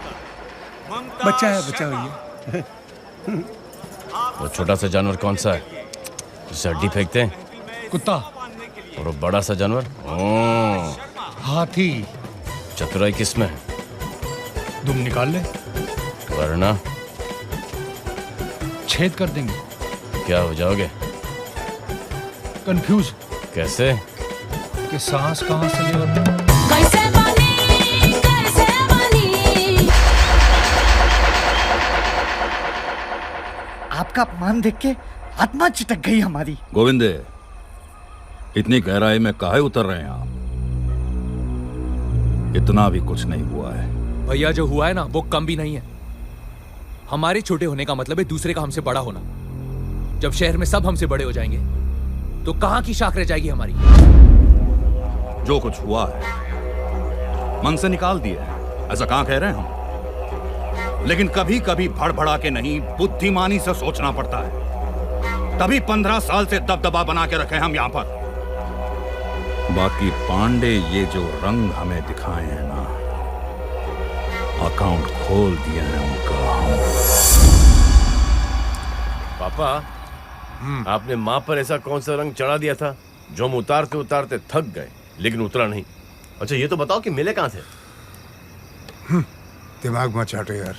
बच्चा है भैया। वो छोटा सा जानवर कौन सा है जिसे हड्डी फेंकते हैं? कुत्ता। और वो बड़ा सा जानवर? हाथी। चतुराई किसमें है? तुम निकाल ले, वरना छेद कर देंगे। क्या हो जाओगे? कंफ्यूज। कैसे? कि सांस कहाँ से ले? आपका अपमान देख के आत्मा चिटक गई हमारी। गोविंदे, इतनी गहराई में काहे उतर रहे हैं आप? इतना भी कुछ नहीं हुआ है। भैया जो हुआ है ना वो कम भी नहीं है। हमारे छोटे होने का मतलब है दूसरे का हमसे बड़ा होना। जब शहर में सब हमसे बड़े हो जाएंगे तो कहां की शाख रह जाएगी हमारी? जो कुछ हुआ है मन से निकाल दिया है, ऐसा कहां कह रहे हैं हम। लेकिन कभी कभी भड़बड़ा के नहीं, बुद्धिमानी से सोचना पड़ता है। तभी 15 साल से दबदबा बना के रखे हम यहां पर। बाकी पांडे ये जो रंग हमें दिखाए हैं ना, अकाउंट खोल दिया है उनका। पापा, आपने माँ पर ऐसा कौन सा रंग चढ़ा दिया था जो हम उतारते उतारते थक गए लेकिन उतरा नहीं? अच्छा ये तो बताओ कि मिले कहां से? दिमाग मत चाटो यार।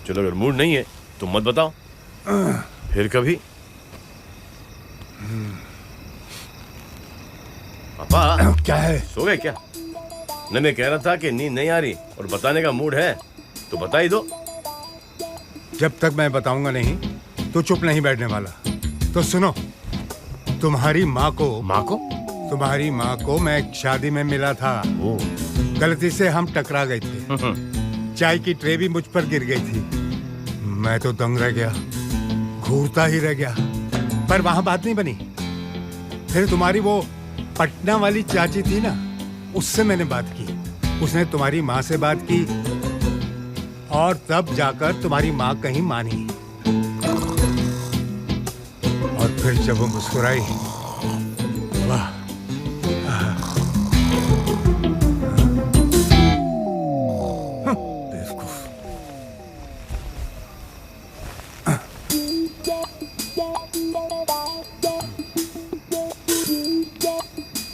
चलो अगर मूड नहीं है तो मत बताओ, फिर कभी। पापा क्या है? सो गए क्या? न मैं कह रहा था कि नींद नहीं आ रही और बताने का मूड है तो बता ही दो। जब तक मैं बताऊंगा नहीं तो चुप नहीं बैठने वाला। तो सुनो, तुम्हारी माँ को मैं एक शादी में मिला था। गलती से हम टकरा गए थे। चाय की ट्रे भी मुझ पर गिर गई थी। मैं तो दंग रह गया, घूरता ही रह गया। पर वहां बात नहीं बनी। फिर तुम्हारी वो पटना वाली चाची थी ना, उससे मैंने बात की। उसने तुम्हारी माँ से बात की और तब जाकर तुम्हारी माँ कहीं मानी। और फिर जब वो मुस्कुराई, वाह,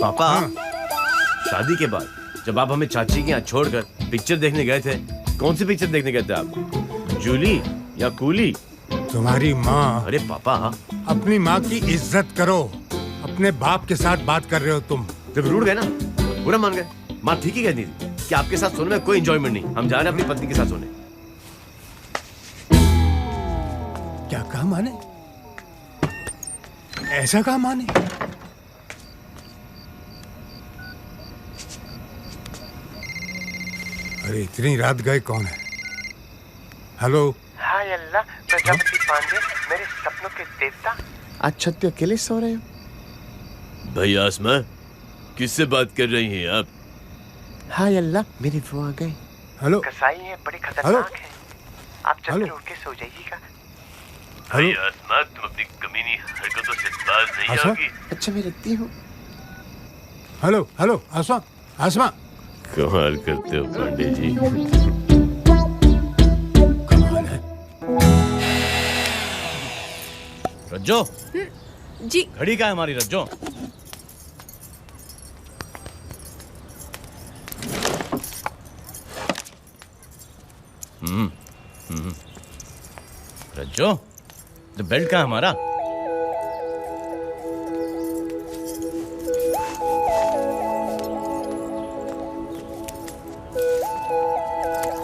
पापा, शादी के बाद जब आप हमें चाची के यहाँ छोड़कर पिक्चर देखने गए थे, कौन सी पिक्चर देखने गए थे आप? जूली या कूली? तुम्हारी माँ। अरे पापा, अपनी माँ की इज्जत करो। अपने बाप के साथ बात कर रहे हो तुम। जब रूठ गए ना, बुरा मान गए। माँ ठीक ही कहती थी कि आपके साथ सोने में कोई एंजॉयमेंट नहीं, हम जा रहे हैं अपनी पत्नी के साथ सोने। क्या कहा माने? ऐसा कहा माने? अरे इतनी रात गए कौन है? हेलो। हाय अल्लाह, प्रजापति पांडे, मेरे सपनों के देवता। आज छत पे अकेले सो रहे हो? भाई आसमा, किससे बात कर रही हैं आप? हाय अल्लाह, मेरी वो आ गई। हेलो। कसाई है, बड़ी खतरनाक है। आप चल उठ के सो जाइएगा। भाई आसमा, तुम अपनी कमीनी हरकतों से बाज नहीं आओगी। अच्छा मैं रखती हूँ। हेलो हेलो, आसमा आसमा। कमाल करते हो पांडे जी। कमाल है। रज्जो जी। घड़ी कहाँ है हमारी रज्जो? रज्जो, तो बेल्ट कहाँ है हमारा?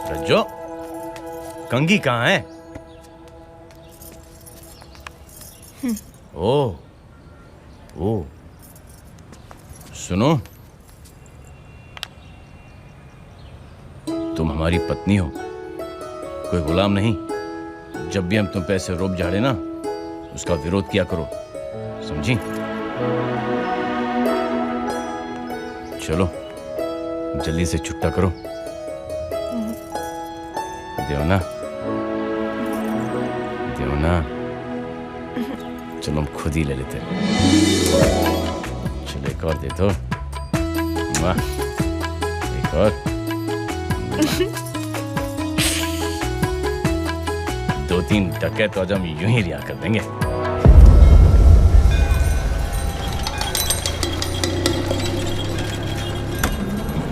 रज्जो, कंघी कहाँ है? ओ सुनो, तुम हमारी पत्नी हो, कोई गुलाम नहीं। जब भी हम तुम पे ऐसे रोब झाड़े ना, उसका विरोध किया करो, समझी? चलो जल्दी से छुट्टा करो। देवना, चलो हम खुद ही ले लेते हैं। चलो एक और दे दो। वाह, एक और। दो तीन डकैत तो आज हम यूं ही रिहा कर देंगे।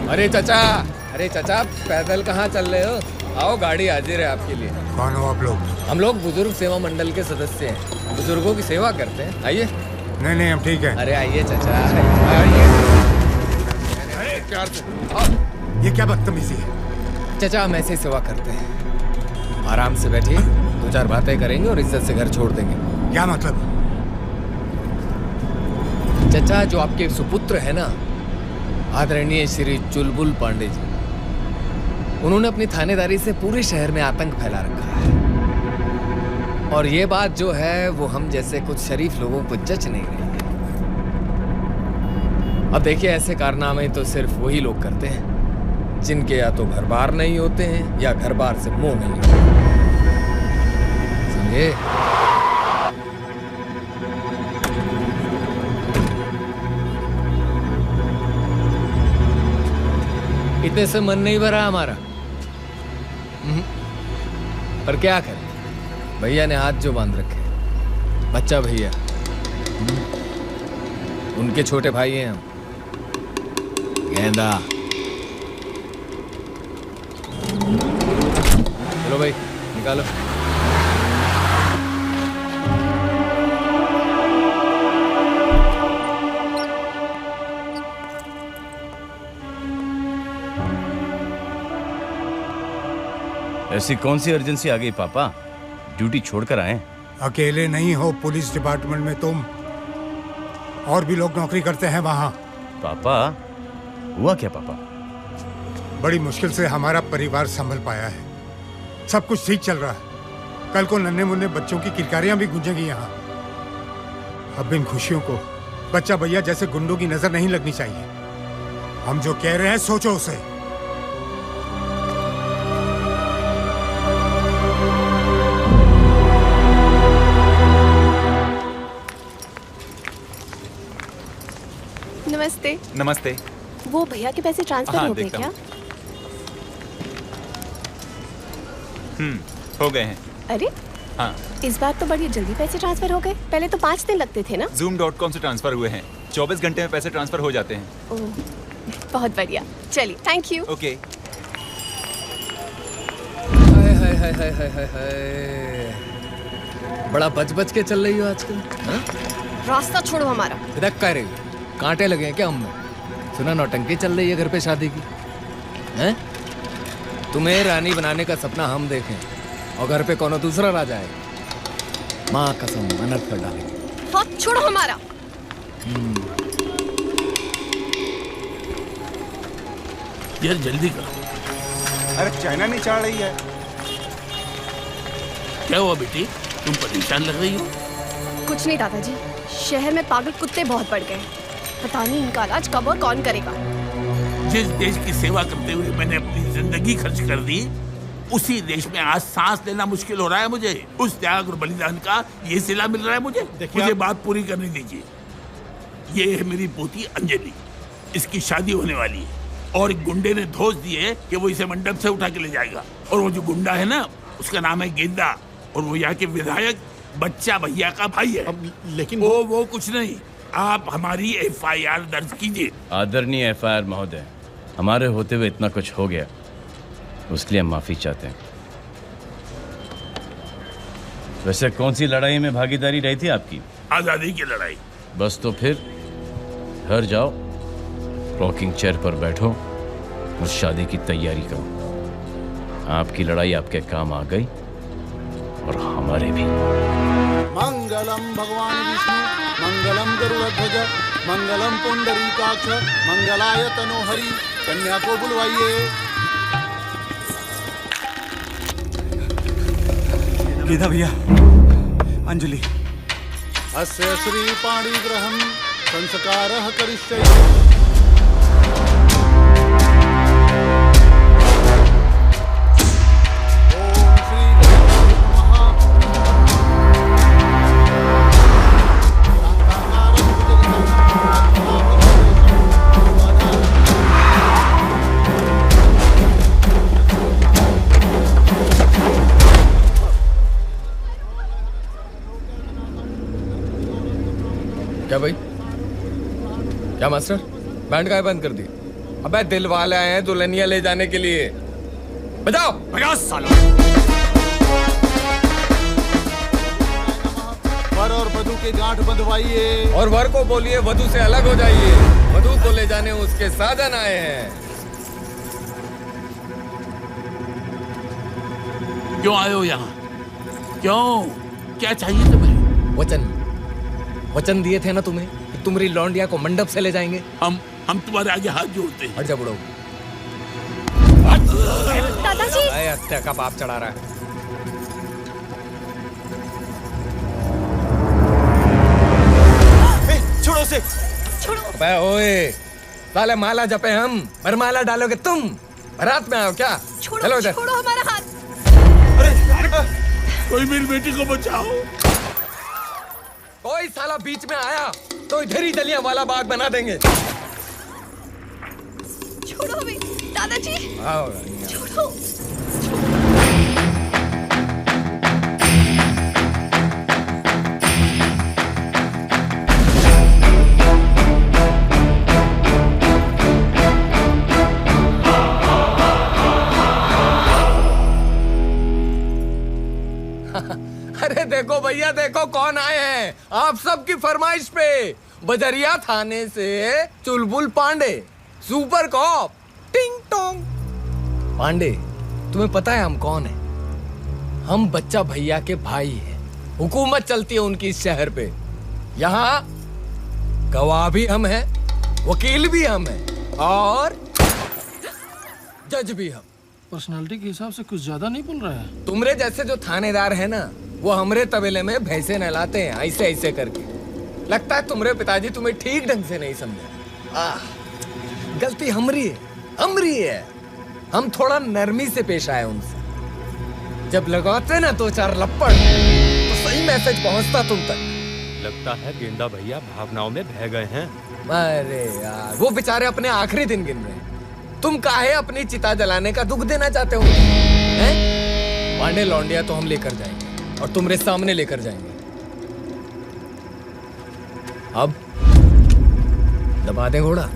अरे चाचा पैदल कहाँ चल रहे हो? आओ, गाड़ी हाजिर है आपके लिए। कौन हो आप लोग? हम लोग बुजुर्ग सेवा मंडल के सदस्य हैं, बुजुर्गों की सेवा करते हैं। आइए। नहीं हम ठीक है। अरे आइए चाचा, आइए। ये क्या बदतमीजी है? चाचा, हम ऐसे सेवा करते हैं। आराम से बैठिए, दो चार बातें करेंगे और इज्जत से घर छोड़ देंगे। क्या मतलब? चाचा, जो आपके सुपुत्र है ना, आदरणीय श्री चुलबुल पांडे जी, उन्होंने अपनी थानेदारी से पूरे शहर में आतंक फैला रखा है। और ये बात जो है वो हम जैसे कुछ शरीफ लोगों को जच नहीं रही है। अब देखिए, ऐसे कारनामे तो सिर्फ वही लोग करते हैं जिनके या तो घर बार नहीं होते हैं या घर बार से मोह नहीं होते, समझे? इतने से मन नहीं भरा हमारा। पर क्या करें, भैया ने हाथ जो बांध रखे, बच्चा भैया, उनके छोटे भाई हैं हम। गेंदा, चलो भाई निकालो। ऐसी कौन सी अर्जेंसी आ गई पापा? ड्यूटी छोड़कर आए? अकेले नहीं हो पुलिस डिपार्टमेंट में तुम, और भी लोग नौकरी करते हैं वहाँ। पापा, हुआ क्या पापा? बड़ी मुश्किल से हमारा परिवार संभल पाया है। सब कुछ ठीक चल रहा है। कल को नन्हे मुन्ने बच्चों की किरकारियां भी गूंजेंगी यहाँ। अब इन खुशियों को बच्चा भैया जैसे गुंडों की नजर नहीं लगनी चाहिए। हम जो कह रहे हैं सोचो उसे। नमस्ते। नमस्ते। वो भैया के पैसे ट्रांसफर हो गए क्या? हो गए हैं। अरे हाँ, इस बार तो बड़ी जल्दी पैसे ट्रांसफर हो गए। पहले तो 5 दिन लगते थे ना। Zoom.com से ट्रांसफर हुए हैं। 24 घंटे में पैसे ट्रांसफर हो जाते हैं। ओह, बहुत बढ़िया। चलिए, थैंक यू। ओके। हाय हाय हाय हाय हाय हाय, बड़ा बच के चल रही हो आजकल। हाँ? रास्ता छोड़ो हमारा। इधर कह रही हो? कांटे लगे हैं क्या हम में? सुना नौटंकी चल रही है घर पे शादी की, हैं? तुम्हें रानी बनाने का सपना हम देखें और घर पे कोनो दूसरा राजा है, माँ कसम अनर्थ कर डालेंगे। हाथ छोड़ो हमारा। यार जल्दी करो। अरे चाइना नहीं चढ़ रही है। क्या हुआ बेटी, तुम परेशान लग रही हो? कुछ नहीं दादाजी, शहर में पागल कुत्ते बहुत बढ़ गए। पता नहीं इनका इलाज कब और कौन करेगा। जिस देश की सेवा करते हुए मैंने अपनी जिंदगी खर्च कर दी, उसी देश में आज सांस लेना मुश्किल हो रहा है मुझे। उस त्याग और बलिदान का ये सिला मिल रहा है मुझे। मुझे बात पूरी करने दीजिए। ये है मेरी पोती अंजलि, इसकी शादी होने वाली है और एक गुंडे ने धोस दिए कि वो इसे मंडप से उठा के ले जाएगा। और वो जो गुंडा है ना, उसका नाम है गेंदा और वो यहाँ के विधायक बच्चा भैया का भाई है। लेकिन वो कुछ नहीं, आप हमारी FIR दर्ज कीजिए। आदरणीय FIR महोदय, हमारे होते हुए इतना कुछ हो गया, उसके लिए हम माफी चाहते हैं। वैसे कौन सी लड़ाई में भागीदारी रही थी आपकी? आजादी की लड़ाई। बस तो फिर घर जाओ, रॉकिंग चेयर पर बैठो और शादी की तैयारी करो। आपकी लड़ाई आपके काम आ गई और हमारे भी। मंगलम भगवान विष्णु, मंगलम गरुड़ध्वज, मंगलम पुंडरीकाक्ष, मंगलाय तनोहरि। कन्या को बुलवाइए। गीता भैया, अंजलि। अस्य श्री पाणिग्रहं संस्कारः करिष्ये। क्या मास्टर, बैंड का बंद कर दी? अबे दिल वाले आए हैं दुल्हनिया ले जाने के लिए। बजाओ। बजाओ सालो। वर और वधू की गांठ बंधवाइए। और वर को बोलिए वधू से अलग हो जाइए। वधू को ले जाने उसके साजन आए हैं। क्यों आए हो यहाँ? क्यों? क्या चाहिए तुम्हें? वचन दिए थे ना तुम्हें कि तुम्हारी लौंडिया को मंडप से ले जाएंगे। हम तुम्हारे आगे हाथ जोड़ते हैं। हट जा बुढ़ो। दादाजी। हत्या का बाप चढ़ा रहा है। छोड़ो उसे। छोड़ो। अबे ओए, साले माला जपे हम, वरमाला डालोगे तुम। बारात में आओ क्या? चलो इधर। छोड़ो हमारा हाथ। कोई मेरी बेटी को बचाओ। कोई साला बीच में आया तो इधर ही जलियां वाला बाग बना देंगे। छोड़ो हमें दादाजी। आओ छोड़ो। अरे देखो भैया, देखो कौन आए हैं आप सबकी फरमाइश पे। बजरिया थाने से चुलबुल पांडे, सुपर कॉप, टिंग टोंग। पांडे, तुम्हें पता है हम कौन हैं? हम बच्चा भैया के भाई हैं। हुकूमत चलती है उनकी इस शहर पे। यहाँ गवाह भी हम हैं, वकील भी हम हैं और जज भी हम। पर्सनालिटी के हिसाब से कुछ ज्यादा नहीं बोल रहा है। तुमरे जैसे जो थानेदार है ना, वो हमरे तबेले में भैंसे नहलाते हैं ऐसे ऐसे करके। लगता है तुमरे पिताजी तुम्हें ठीक ढंग से नहीं समझे। गलती हमरी है। हम थोड़ा नरमी से पेश आए उनसे। जब लगाते ना दो चार लपड़ तो सही मैसेज पहुंचता तुम तक। लगता है गेंदा भैया भावनाओं में बह गए हैं। अरे यार, वो बेचारे अपने आखिरी दिन गिन रहे हैं। तुम काहे अपनी चिता जलाने का दुख देना चाहते हो? हैं? पांडे लौंडिया तो हम लेकर जाएंगे और तुम्हारे सामने लेकर जाएंगे। अब दबा दे घोड़ा।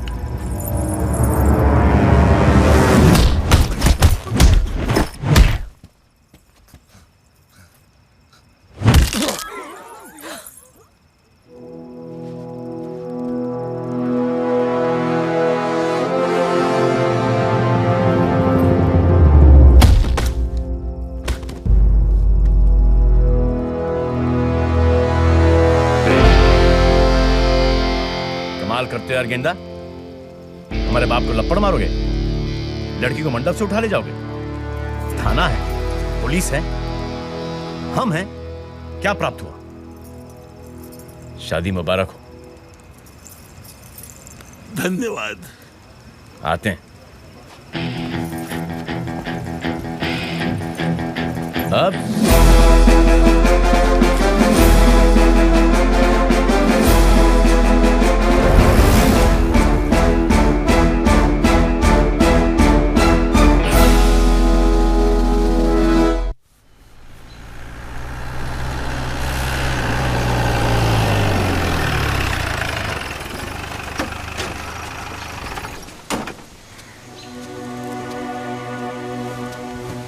करते यार गेंदा, हमारे बाप को लपड़ मारोगे? लड़की को मंडप से उठा ले जाओगे? थाना है, पुलिस है, हम हैं, क्या प्राप्त हुआ? शादी मुबारक हो। धन्यवाद। आते हैं। अब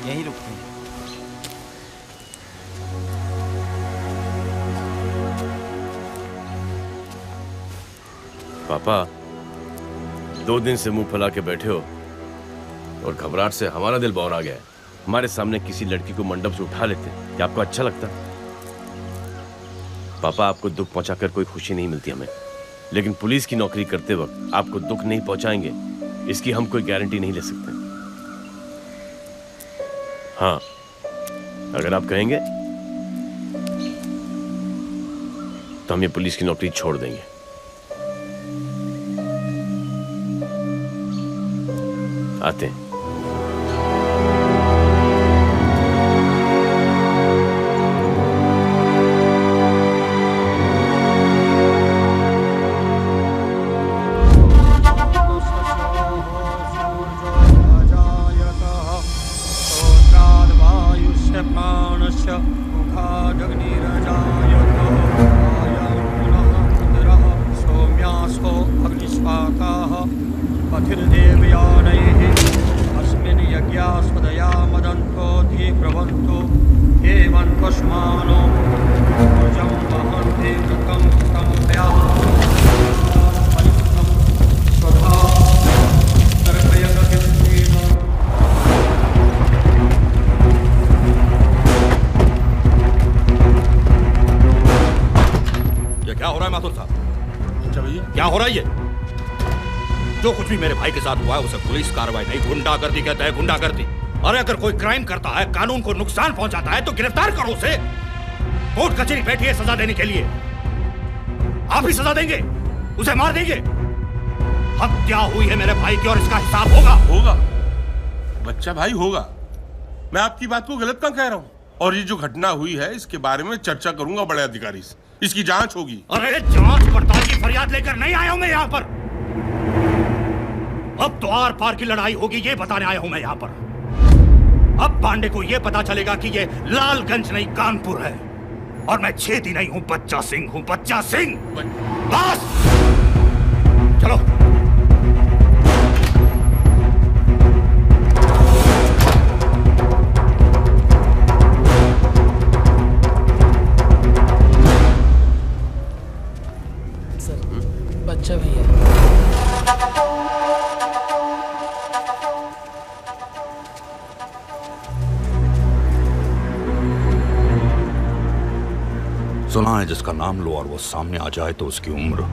यहीं रुकते हैं। पापा, 2 दिन से मुंह फैला के बैठे हो और घबराहट से हमारा दिल बौर आ गया है। हमारे सामने किसी लड़की को मंडप से उठा लेते, क्या आपको अच्छा लगता? पापा, आपको दुख पहुंचाकर कोई खुशी नहीं मिलती हमें, लेकिन पुलिस की नौकरी करते वक्त आपको दुख नहीं पहुंचाएंगे इसकी हम कोई गारंटी नहीं ले सकते। हाँ, अगर आप कहेंगे तो हम ये पुलिस की नौकरी छोड़ देंगे। आते हैं। स्वदया मदन्तो धीप्रवन्तो एवं कस्मानो ऊर्जं वहन्ति वृतं तं तया स्वधा तर्पयगतिस्तेन। ये क्या हो रहा है माथुर साहब? अच्छा भैया क्या हो रहा है ये? जो कुछ भी मेरे भाई के साथ हुआ है उसे पुलिस कार्रवाई नहीं, गुंडागर्दी कहते हैं, गुंडागर्दी। अरे अगर कोई क्राइम करता है, कानून को नुकसान पहुंचाता है तो गिरफ्तार करो उसे। कोर्ट कचहरी बैठी है सजा देने के लिए। आप ही सजा देंगे? उसे मार देंगे? हत्या हुई है मेरे भाई की और इसका हिसाब होगा। होगा बच्चा भाई होगा। मैं आपकी बात को गलत कहाँ कह रहा हूँ? और ये जो घटना हुई है इसके बारे में चर्चा करूंगा बड़े अधिकारी से, इसकी जांच होगी। अरे जांच पड़ताल की फरियाद लेकर नहीं आया हूं मैं यहाँ पर। अब तो आर पार की लड़ाई होगी ये बताने आया हूं मैं यहाँ पर। अब पांडे को ये पता चलेगा कि ये लालगंज नहीं कानपुर है और मैं छेदी नहीं हूं, बच्चा सिंह हूं, बच्चा सिंह। बस चलो। बच्चा भैया सुना है जिसका नाम लो और वो सामने आ जाए तो उसकी उम्र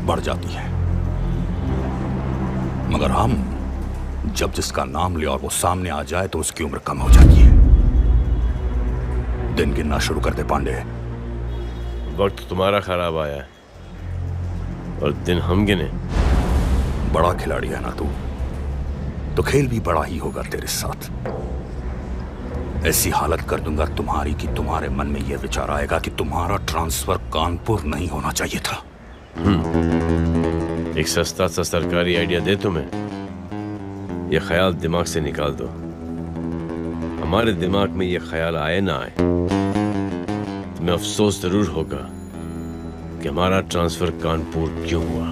बढ़ जाती है, मगर हम जब जिसका नाम ले और वो सामने आ जाए तो उसकी उम्र कम हो जाती है। दिन गिनना शुरू कर दे पांडे। वक्त तुम्हारा खराब आया है और दिन हम गिने। बड़ा खिलाड़ी है ना तू, तो खेल भी बड़ा ही होगा तेरे साथ। ऐसी हालत कर दूंगा तुम्हारी कि तुम्हारे मन में यह विचार आएगा कि तुम्हारा ट्रांसफर कानपुर नहीं होना चाहिए था। एक सस्ता सा सरकारी आइडिया दे तुम्हें, ये ख्याल दिमाग से निकाल दो। हमारे दिमाग में ये ख्याल आए ना आए, तुम्हें अफसोस जरूर होगा कि हमारा ट्रांसफर कानपुर क्यों हुआ।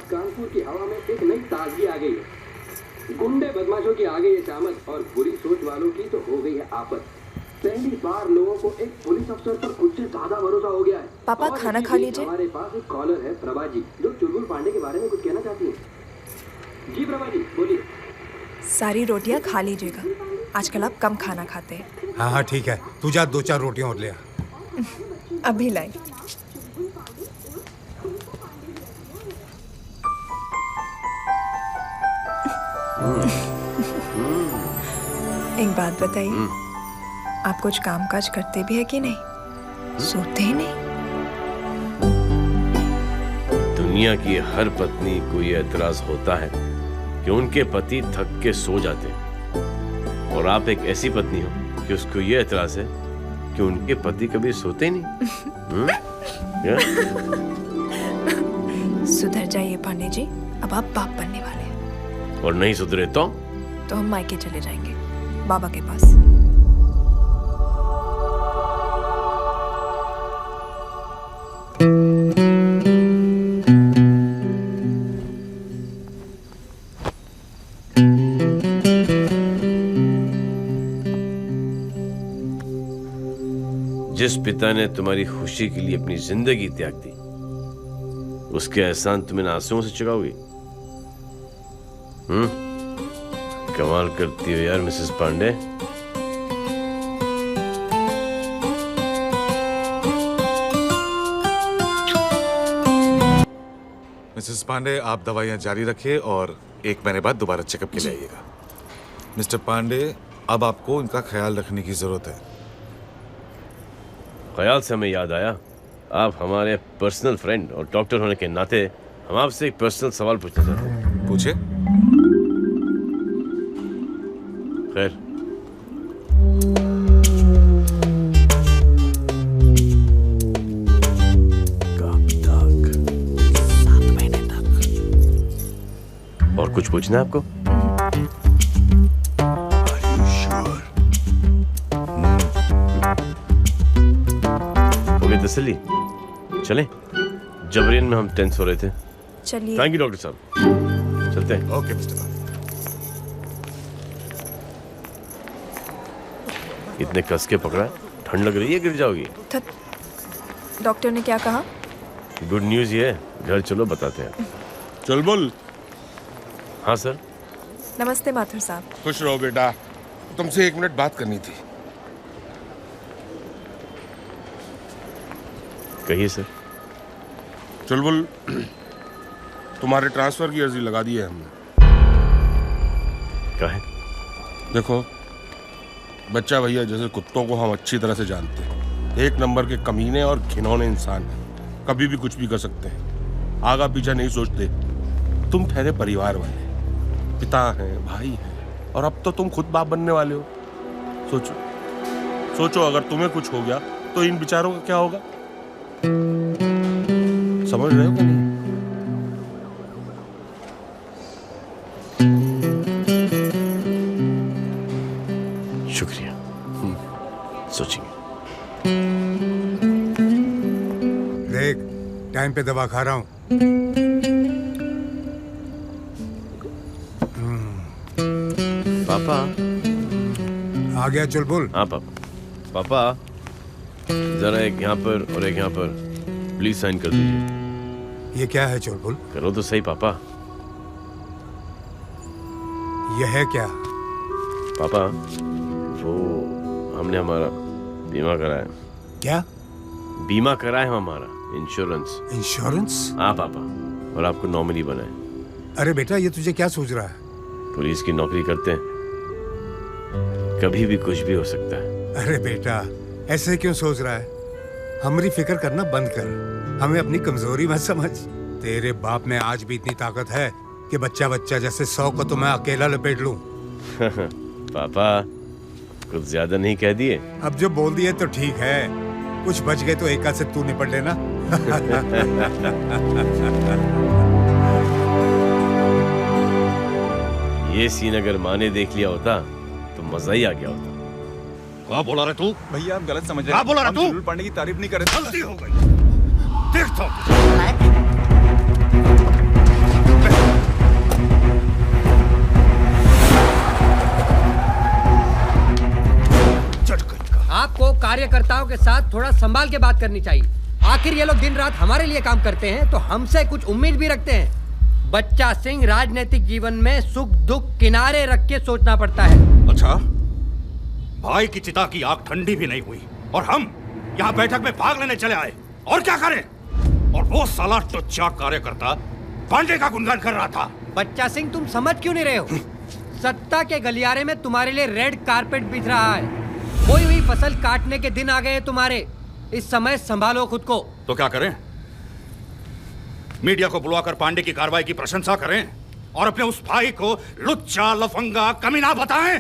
कानपुर की हवा में एक नई ताजगी आ गई है। गुंडे बदमाशों की आ गई है शामत और बुरी सोच वालों की तो हो गई है आफत। पहली बार लोगों को एक पुलिस अफसर पर खुद से ज्यादा भरोसा हो गया है। पापा खाना खा लीजिए। हमारे पास एक कॉलर है प्रभा जी, जो चुलबुल पांडे के बारे में कुछ कहना चाहती है। जी प्रभा जी बोलिए। सारी रोटियां खा लीजिएगा, आजकल आप कम खाना खाते हैं। हाँ हाँ ठीक है, तू जा 2-4 रोटियां और ले आ। अभी लाई। एक बात बताइए, आप कुछ कामकाज करते भी है कि नहीं? सोते ही नहीं? दुनिया की हर पत्नी को यह एतराज होता है कि उनके पति थक के सो जाते, और आप एक ऐसी पत्नी हो कि उसको यह एतराज है कि उनके पति कभी सोते ही नहीं। सुधर जाइए पांडे जी, अब आप बाप बनने वाले हैं। और नहीं सुधरे तो हम मायके चले जाएंगे, बाबा के पास। जिस पिता ने तुम्हारी खुशी के लिए अपनी जिंदगी त्याग दी, उसके एहसान तुम्हें आंसुओं से चुकाओगी? कमाल करती हो यार मिसेस पांडे। मिसेस पांडे, आप दवाइयां जारी रखिए और 1 महीने बाद दोबारा चेकअप के लिए आइएगा। मिस्टर पांडे, अब आपको इनका ख्याल रखने की जरूरत है। ख्याल से हमें याद आया, आप हमारे पर्सनल फ्रेंड और डॉक्टर होने के नाते हम आपसे एक पर्सनल सवाल पूछना चाहते हैं। पूछे। खैर, कब तक? 7 महीने तक। और कुछ पूछना है आपको? Are you sure? वैसली चलें? जबरियन में हम टेंस हो रहे थे। चलिए। थैंक यू डॉक्टर साहब, चलते हैं। Okay mister Pandey. इतने कस के पकड़ा, ठंड लग रही है, गिर जाओगी। डॉक्टर ने क्या कहा? गुड न्यूज ये है, घर चलो बताते हैं। चल बोल। हाँ सर। नमस्ते माथुर साहब। खुश रहो बेटा, तुमसे 1 मिनट बात करनी थी। कहिए सर। चल बोल, तुम्हारे ट्रांसफर की अर्जी लगा दी है हमने। काहे? देखो, बच्चा भैया जैसे कुत्तों को हम अच्छी तरह से जानते हैं। 1 नंबर के कमीने और घिनौने इंसान हैं, कभी भी कुछ भी कर सकते हैं, आगा पीछा नहीं सोचते। तुम ठहरे परिवार वाले, पिता हैं, भाई हैं, और अब तो तुम खुद बाप बनने वाले हो। सोचो सोचो, अगर तुम्हें कुछ हो गया तो इन बेचारों का क्या होगा? समझ रहे हो कि नहीं? शुक्रिया, सोचिए। देख, टाइम पे दवा खा रहा हूँ। पापा आ गया चुलबुल? हाँ पापा। पापा जरा एक यहाँ पर और एक यहाँ पर प्लीज साइन कर दीजिए। ये क्या है चुलबुल? करो तो सही पापा। ये है क्या? पापा वो हमने हमारा बीमा कराया। क्या? बीमा कराया है हमारा, इंश्योरेंस। इंश्योरेंस? हाँ पापा, और आपको नॉमिनी बनाए। अरे बेटा, ये तुझे क्या सूझ रहा है? पुलिस की नौकरी करते हैं, कभी भी कुछ भी हो सकता है। अरे बेटा, ऐसे क्यों सोच रहा है? हमारी फिक्र करना बंद कर, हमें अपनी कमजोरी मत समझ। तेरे बाप में आज भी इतनी ताकत है कि बच्चा बच्चा जैसे 100 को तो मैं अकेला लपेट लूं। पापा कुछ ज्यादा नहीं कह दिए? अब जो बोल दिए तो ठीक है, कुछ बच गए तो एक से तू निपट लेना। ये सीन अगर माँ ने देख लिया होता तो मजा ही आ गया होता। क्या बोला रहे तू? भैया आप गलत समझ रहे क्या बोला रहे तू? चुलबुल पांडे की तारीफ नहीं कर रहे। गलती हो गई, देखता हूं। आपको कार्यकर्ताओं के साथ थोड़ा संभाल के बात करनी चाहिए। आखिर ये लोग दिन रात हमारे लिए काम करते हैं तो हमसे कुछ उम्मीद भी रखते हैं। बच्चा सिंह राजनीतिक जीवन में सुख दुख किनारे रख के सोचना पड़ता है। अच्छा, भाई की चिता की आग ठंडी भी नहीं हुई और हम यहाँ बैठक में भाग लेने चले आए। और क्या करें? और वो साला टुच्चा कार्यकर्ता पांडे का गुणगान कर रहा था। बच्चा सिंह, तुम समझ क्यों नहीं रहे हो? सत्ता के गलियारे में तुम्हारे लिए रेड कारपेट बिछ रहा है। कोई हुई फसल काटने के दिन आ गए तुम्हारे। इस समय संभालो खुद को। तो क्या करें? मीडिया को बुलवाकर पांडे की कार्रवाई की प्रशंसा करें और अपने उस भाई को लुच्चा लफंगा कमीना बताएं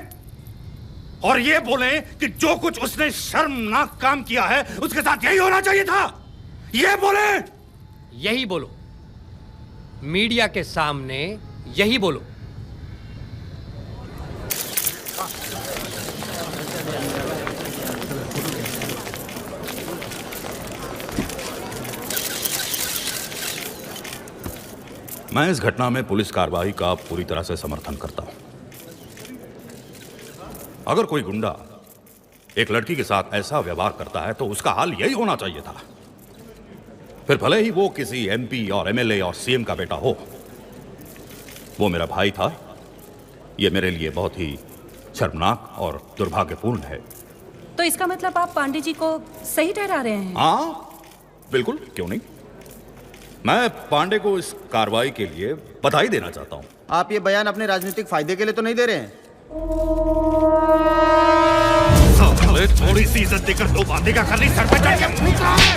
और ये बोलें कि जो कुछ उसने शर्मनाक काम किया है उसके साथ यही होना चाहिए था? ये बोलें? यही बोलो, मीडिया के सामने यही बोलो। मैं इस घटना में पुलिस कार्रवाई का पूरी तरह से समर्थन करता हूं। अगर कोई गुंडा एक लड़की के साथ ऐसा व्यवहार करता है तो उसका हाल यही होना चाहिए था। फिर भले ही वो किसी एमपी और एमएलए और सीएम का बेटा हो। वो मेरा भाई था। ये मेरे लिए बहुत ही शर्मनाक और दुर्भाग्यपूर्ण है। तो इसका मतलब आप पांडे जी को सही ठहरा रहे हैं? हाँ बिल्कुल, क्यों नहीं। मैं पांडे को इस कार्रवाई के लिए बधाई देना चाहता हूं। आप ये बयान अपने राजनीतिक फायदे के लिए तो नहीं दे रहे हैं? थोड़ी सी इज्जत देकर दो बातें क्या करनी, सर पे चढ़ के फूंका है।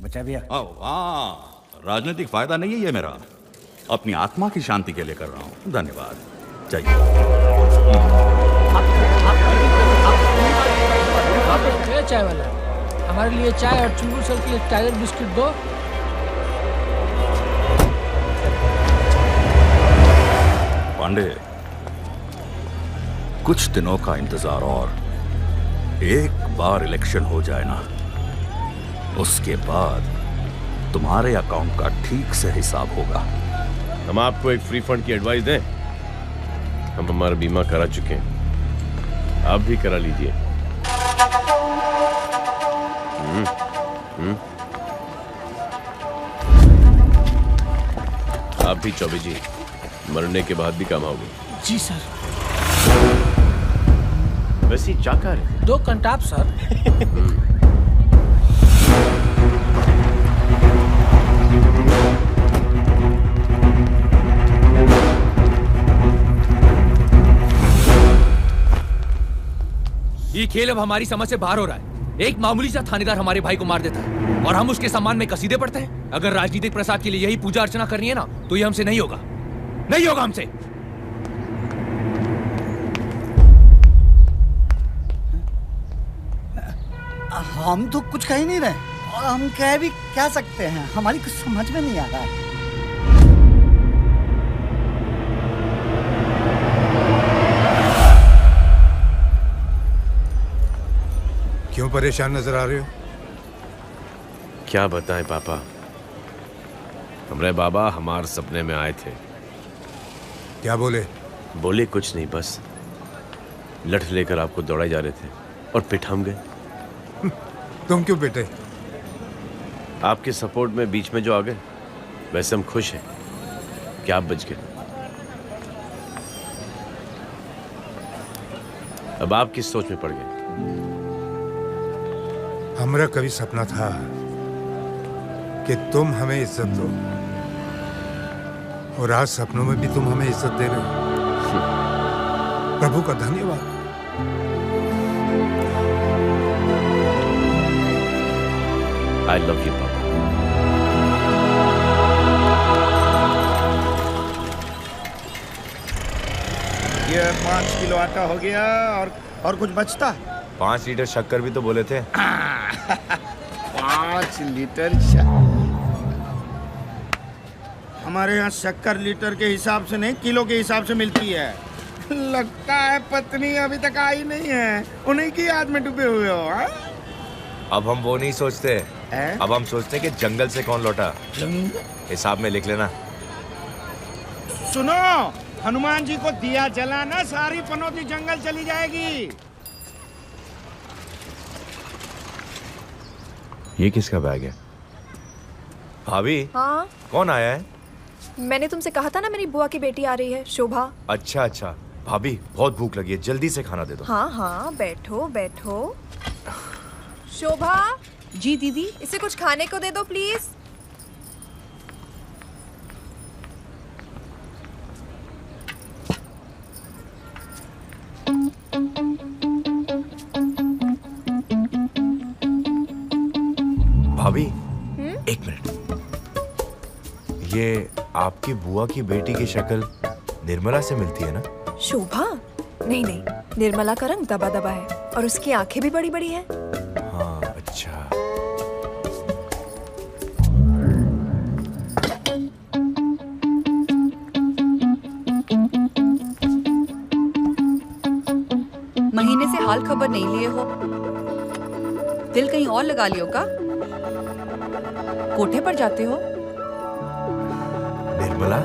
बचा भैया। हाँ, राजनीतिक फायदा नहीं है ये मेरा, अपनी आत्मा की शांति के लिए कर रहा हूँ। धन्यवाद। चाय वाला, हमारे लिए चाय और चुलबुल सर के लिए टाइगर बिस्किट दो। पांडे, कुछ दिनों का इंतजार और एक बार इलेक्शन हो जाए ना, उसके बाद तुम्हारे अकाउंट का ठीक से हिसाब होगा। हम आपको एक फ्री फंड की एडवाइस दें? हम हमारा बीमा करा चुके हैं, आप भी करा लीजिए। आप भी चौबे जी, मरने के बाद भी काम आओगे। जी सर। वैसे चाकर 2 कंटाप सर। ये खेल अब हमारी समझ से बाहर हो रहा है। एक मामूली सा थानेदार हमारे भाई को मार देता है और हम उसके सम्मान में कसीदे पढ़ते हैं। अगर राजनीतिक प्रसाद के लिए यही पूजा अर्चना करनी है ना, तो ये हमसे नहीं होगा, नहीं होगा हमसे। हम तो कुछ कह ही नहीं रहे और हम कह भी क्या सकते हैं, हमारी कुछ समझ में नहीं आ रहा है। क्यों परेशान नजर आ रहे हो? क्या बताएं पापा, हमारे बाबा हमारे सपने में आए थे। क्या बोले? बोले कुछ नहीं, बस लठ लेकर आपको दौड़ाए जा रहे थे और पिट हम गए। तुम क्यों पिटे? आपके सपोर्ट में बीच में जो आ गए। वैसे हम खुश हैं कि आप बच गए। अब आप किस सोच में पड़ गए? हमारा कभी सपना था कि तुम हमें इज्जत दो, और आज सपनों में भी तुम हमें इज्जत दे रहे हो। प्रभु का धन्यवाद। I love you, पापा। ये 5 किलो आटा हो गया, और कुछ बचता? 5 लीटर शक्कर भी तो बोले थे। 5 लीटर शक्कर? हमारे यहाँ शक्कर लीटर के हिसाब से नहीं, किलो के हिसाब से मिलती है। लगता है पत्नी अभी तक आई नहीं है, उन्हीं की याद में डूबे हुए हो। हा? अब हम वो नहीं सोचते, अब हम सोचते कि जंगल से कौन लौटा। हिसाब में लिख लेना। सुनो, हनुमान जी को दिया जलाना, सारी पनौती जंगल चली जाएगी। ये किसका बैग है? भाभी। हाँ? कौन आया है? मैंने तुमसे कहा था ना, मेरी बुआ की बेटी आ रही है, शोभा। अच्छा अच्छा। भाभी बहुत भूख लगी है, जल्दी से खाना दे दो। हाँ हाँ, बैठो बैठो। शोभा। जी दीदी। इसे कुछ खाने को दे दो प्लीज। भाभी, एक मिनट। ये आपकी बुआ की बेटी की शक्ल निर्मला से मिलती है ना? शोभा? नहीं नहीं, निर्मला का रंग दबा दबा है और उसकी आंखें भी बड़ी बड़ी हैं। हाँ, अच्छा। महीने से हाल खबर नहीं लिए हो, दिल कहीं और लगा लियो का? कोठे पर जाते हो? निर्मला?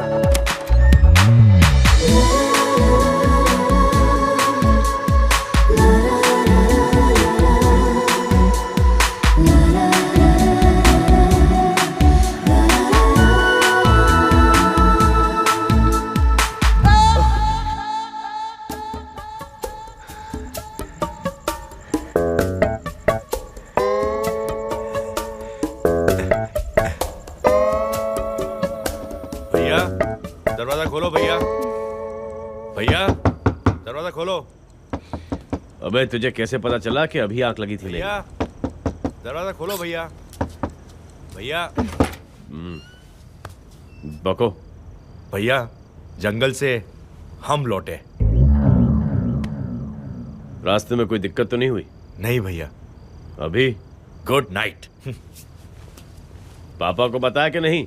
दरवाजा खोलो भैया। भैया, दरवाजा खोलो। अबे तुझे कैसे पता चला कि अभी आंख लगी थी? भैया, दरवाजा खोलो भैया। भैया। बको। भैया, जंगल से हम लौटे। रास्ते में कोई दिक्कत तो नहीं हुई? नहीं भैया। अभी? Good night. पापा को बताया कि नहीं?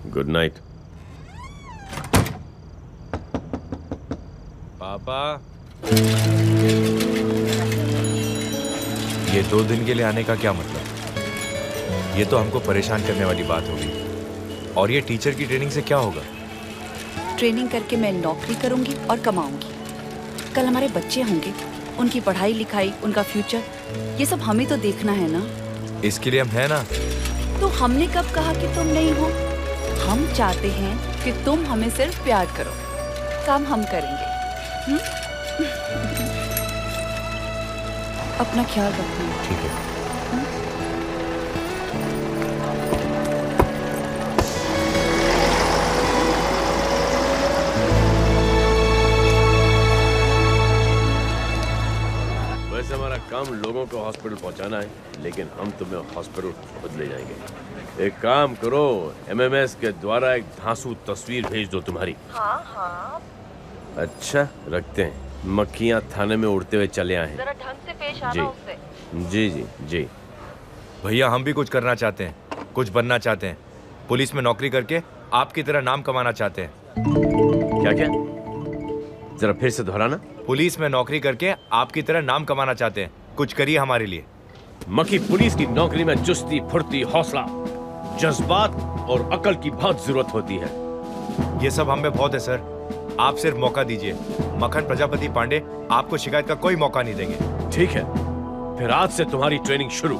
Good night. पापा, ये 2 दिन के लिए आने का क्या मतलब? ये तो हमको परेशान करने वाली बात होगी। और ये टीचर की ट्रेनिंग से क्या होगा? ट्रेनिंग करके मैं नौकरी करूंगी और कमाऊंगी। कल हमारे बच्चे होंगे, उनकी पढ़ाई लिखाई, उनका फ्यूचर, ये सब हमें तो देखना है ना। इसके लिए हम हैं ना। तो हमने कब कहा कि तुम नहीं हो? हम चाहते हैं कि तुम हमें सिर्फ प्यार करो, काम हम करेंगे। अपना ख्याल रखना। ठीक है। वैसे हमारा काम लोगों को हॉस्पिटल पहुंचाना है, लेकिन हम तुम्हें हॉस्पिटल खुद ले जाएंगे। एक काम करो, MMS के द्वारा एक धांसू तस्वीर भेज दो तुम्हारी। हाँ हाँ। अच्छा, रखते हैं। मक्खियाँ थाने में उड़ते हुए चले आए हैं। जरा ढंग से पेश आना उससे। जी जी जी। भैया हम भी कुछ करना चाहते हैं, कुछ बनना चाहते हैं। पुलिस में नौकरी करके आपकी तरह नाम कमाना चाहते हैं। क्या क्या? जरा फिर से दोहराना। पुलिस में नौकरी करके आपकी तरह नाम कमाना चाहते हैं, कुछ करिए हमारे लिए। मक्खी, पुलिस की नौकरी में चुस्ती, फुर्ती, हौसला, जज्बात और अकल की बहुत जरूरत होती है। ये सब हम में बहुत है सर, आप सिर्फ मौका दीजिए। मक्खन प्रजापति पांडे आपको शिकायत का कोई मौका नहीं देंगे। ठीक है, फिर आज से तुम्हारी ट्रेनिंग शुरू।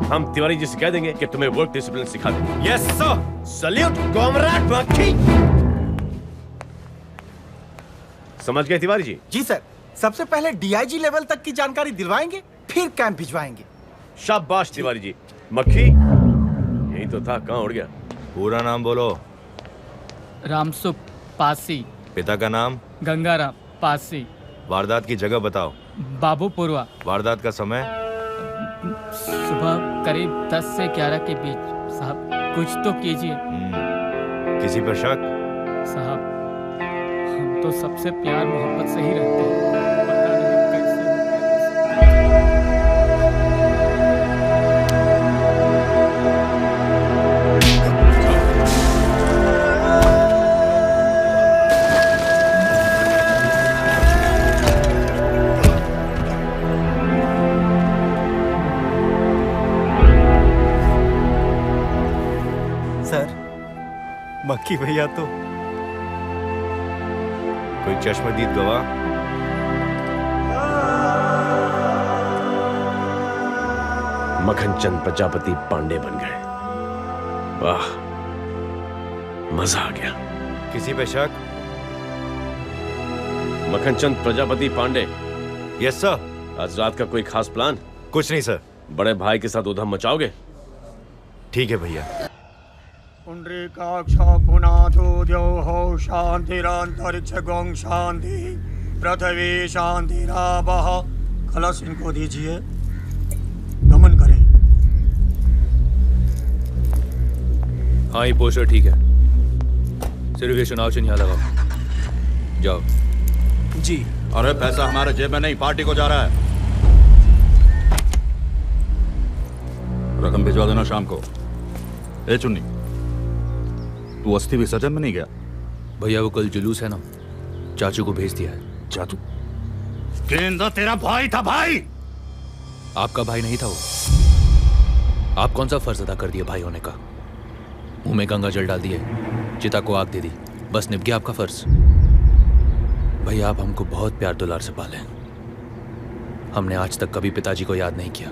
हम तिवारी जी से कह देंगे कि तुम्हें वर्क डिसिप्लिन सिखा देंगे। Yes sir. सल्यूट कॉमरेड मक्खी। समझ गए तिवारी जी? जी सर। सबसे पहले DIG लेवल तक की जानकारी दिलवाएंगे, फिर कैंप भिजवाएंगे। शाबाश तिवारी जी। मक्खी यही तो था, कहाँ उड़ गया? पूरा नाम बोलो। रामसुख पासी। पिता का नाम? गंगाराम पासी। वारदात की जगह बताओ। बाबूपुरवा। वारदात का समय? सुबह करीब 10 से 11 के बीच। साहब कुछ तो कीजिए। किसी पर शक? साहब हम तो सबसे प्यार मोहब्बत से ही रहते हैं, पता नहीं कैसे। सर, मक्खी भैया तो कोई चश्मदीद गवाह? मक्खनचंद प्रजापति पांडे बन गए। वाह, मजा आ गया। किसी पे शक? मक्खनचंद प्रजापति पांडे। Yes sir. आज रात का कोई खास प्लान? कुछ नहीं सर। बड़े भाई के साथ उधम मचाओगे? ठीक है भैया। पुंडरीकाक्षा पुनातो द्यौः शांतिरांतरिक्ष गों शांति पृथ्वी शांतिरापः। कलश इनको दीजिए, गमन करें। हाँ, ये पोस्टर ठीक है। सिर्फ ये चुनाव चिन्ह यहाँ लगाओ। जाओ। जी। अरे पैसा हमारे जेब में नहीं, पार्टी को जा रहा है। रकम भिजवा देना शाम को। ए चुन्नी, तू अस्थि विसर्जन में नहीं गया? भैया वो कल जुलूस है ना, चाचू को भेज दिया है। चाचू? गेंदा तेरा भाई था। भाई आपका भाई नहीं था वो। आप कौन सा फर्ज अदा कर दिया भाई होने का? मुंह में गंगा जल डाल दिए, चिता को आग दे दी, बस निभ गया आपका फर्ज। भैया आप हमको बहुत प्यार दुलार से पाले। हमने आज तक कभी पिताजी को याद नहीं किया,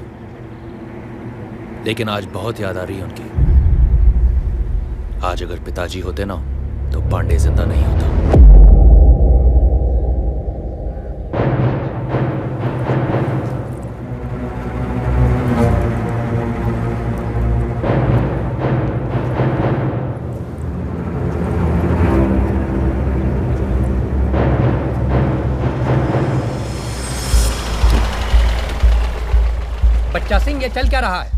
लेकिन आज बहुत याद आ रही है उनकी। आज अगर पिताजी होते ना तो पांडे जिंदा नहीं होता। बच्चा सिंह, ये चल क्या रहा है?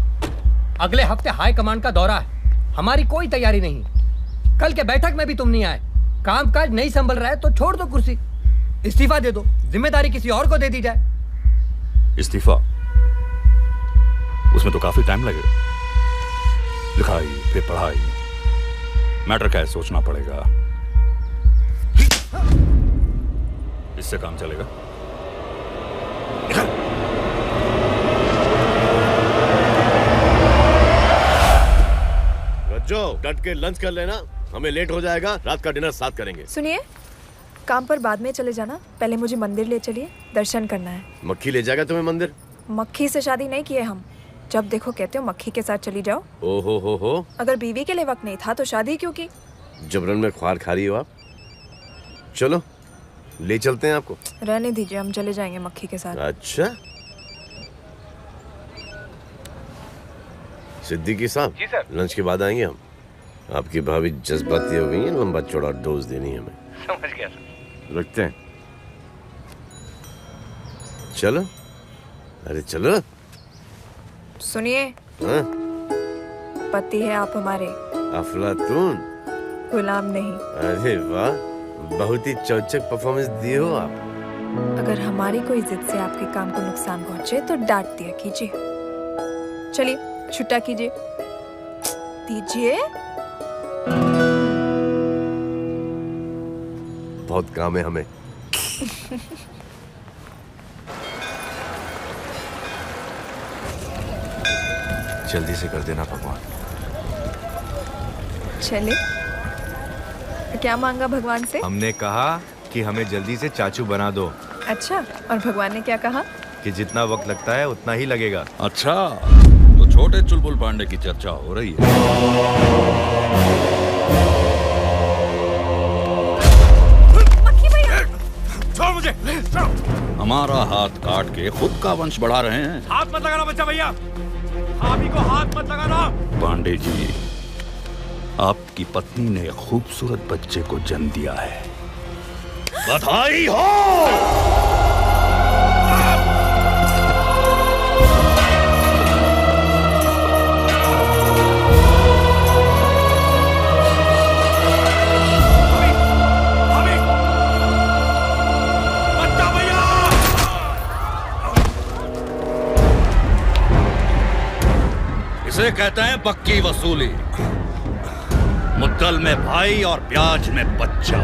अगले हफ्ते हाई कमांड का दौरा है, हमारी कोई तैयारी नहीं। कल के बैठक में भी तुम नहीं आए। कामकाज नहीं संभल रहा है तो छोड़ दो कुर्सी, इस्तीफा दे दो, जिम्मेदारी किसी और को दे दी जाए। इस्तीफा? उसमें तो काफी टाइम लगेगा। लिखाई फिर पढ़ाई, मैटर क्या है सोचना पड़ेगा। इससे काम चलेगा? रज्जो, डट के लंच कर लेना, हमें लेट हो जाएगा, रात का डिनर साथ करेंगे। सुनिए, काम पर बाद में चले जाना, पहले मुझे मंदिर ले चलिए, दर्शन करना है। मक्खी ले जाएगा तुम्हें मंदिर? मक्खी से शादी नहीं किए हम, जब देखो कहते हो मक्खी के साथ चली जाओ। ओहो हो। अगर बीवी के लिए वक्त नहीं था तो शादी क्यों की? जबरन में ख्वार खा रही हो आप। चलो ले चलते हैं आपको। रहने दीजिए, हम चले जाएंगे मक्खी के साथ। अच्छा सिद्दीकी साहब, जी सर। लंच के बाद आएंगे हम। आपकी भाभी जज्बाती हो गई है, लंबा चौड़ा डोज देनी है हमें। समझ गया सर। रखते हैं। चलो, अरे चलो। सुनिए, हाँ? पति है आप हमारे, अफलातून, गुलाम नहीं। अरे वाह, बहुत ही चौचक परफॉर्मेंस दिए हो आप। अगर हमारी कोई जिद से आपके काम को नुकसान पहुंचे तो डांट दिया कीजिए। चलिए छुट्टा कीजिए, दीजिए। बहुत काम है हमें। जल्दी से कर देना भगवान। चले, क्या मांगा भगवान से? हमने कहा कि हमें जल्दी से चाचू बना दो। अच्छा, और भगवान ने क्या कहा? कि जितना वक्त लगता है उतना ही लगेगा। अच्छा, तो छोटे चुलबुल पांडे की चर्चा हो रही है। मक्खी भैया, छोड़ मुझे। हमारा हाथ काट के खुद का वंश बढ़ा रहे हैं। हाथ मत लगाना बच्चा भैया, आप ही को हाथ मत लगाना। पांडे जी, आपकी पत्नी ने खूबसूरत बच्चे को जन्म दिया है, बधाई हो। इसे कहते हैं पक्की वसूली। मुद्दल में भाई और ब्याज में बच्चा।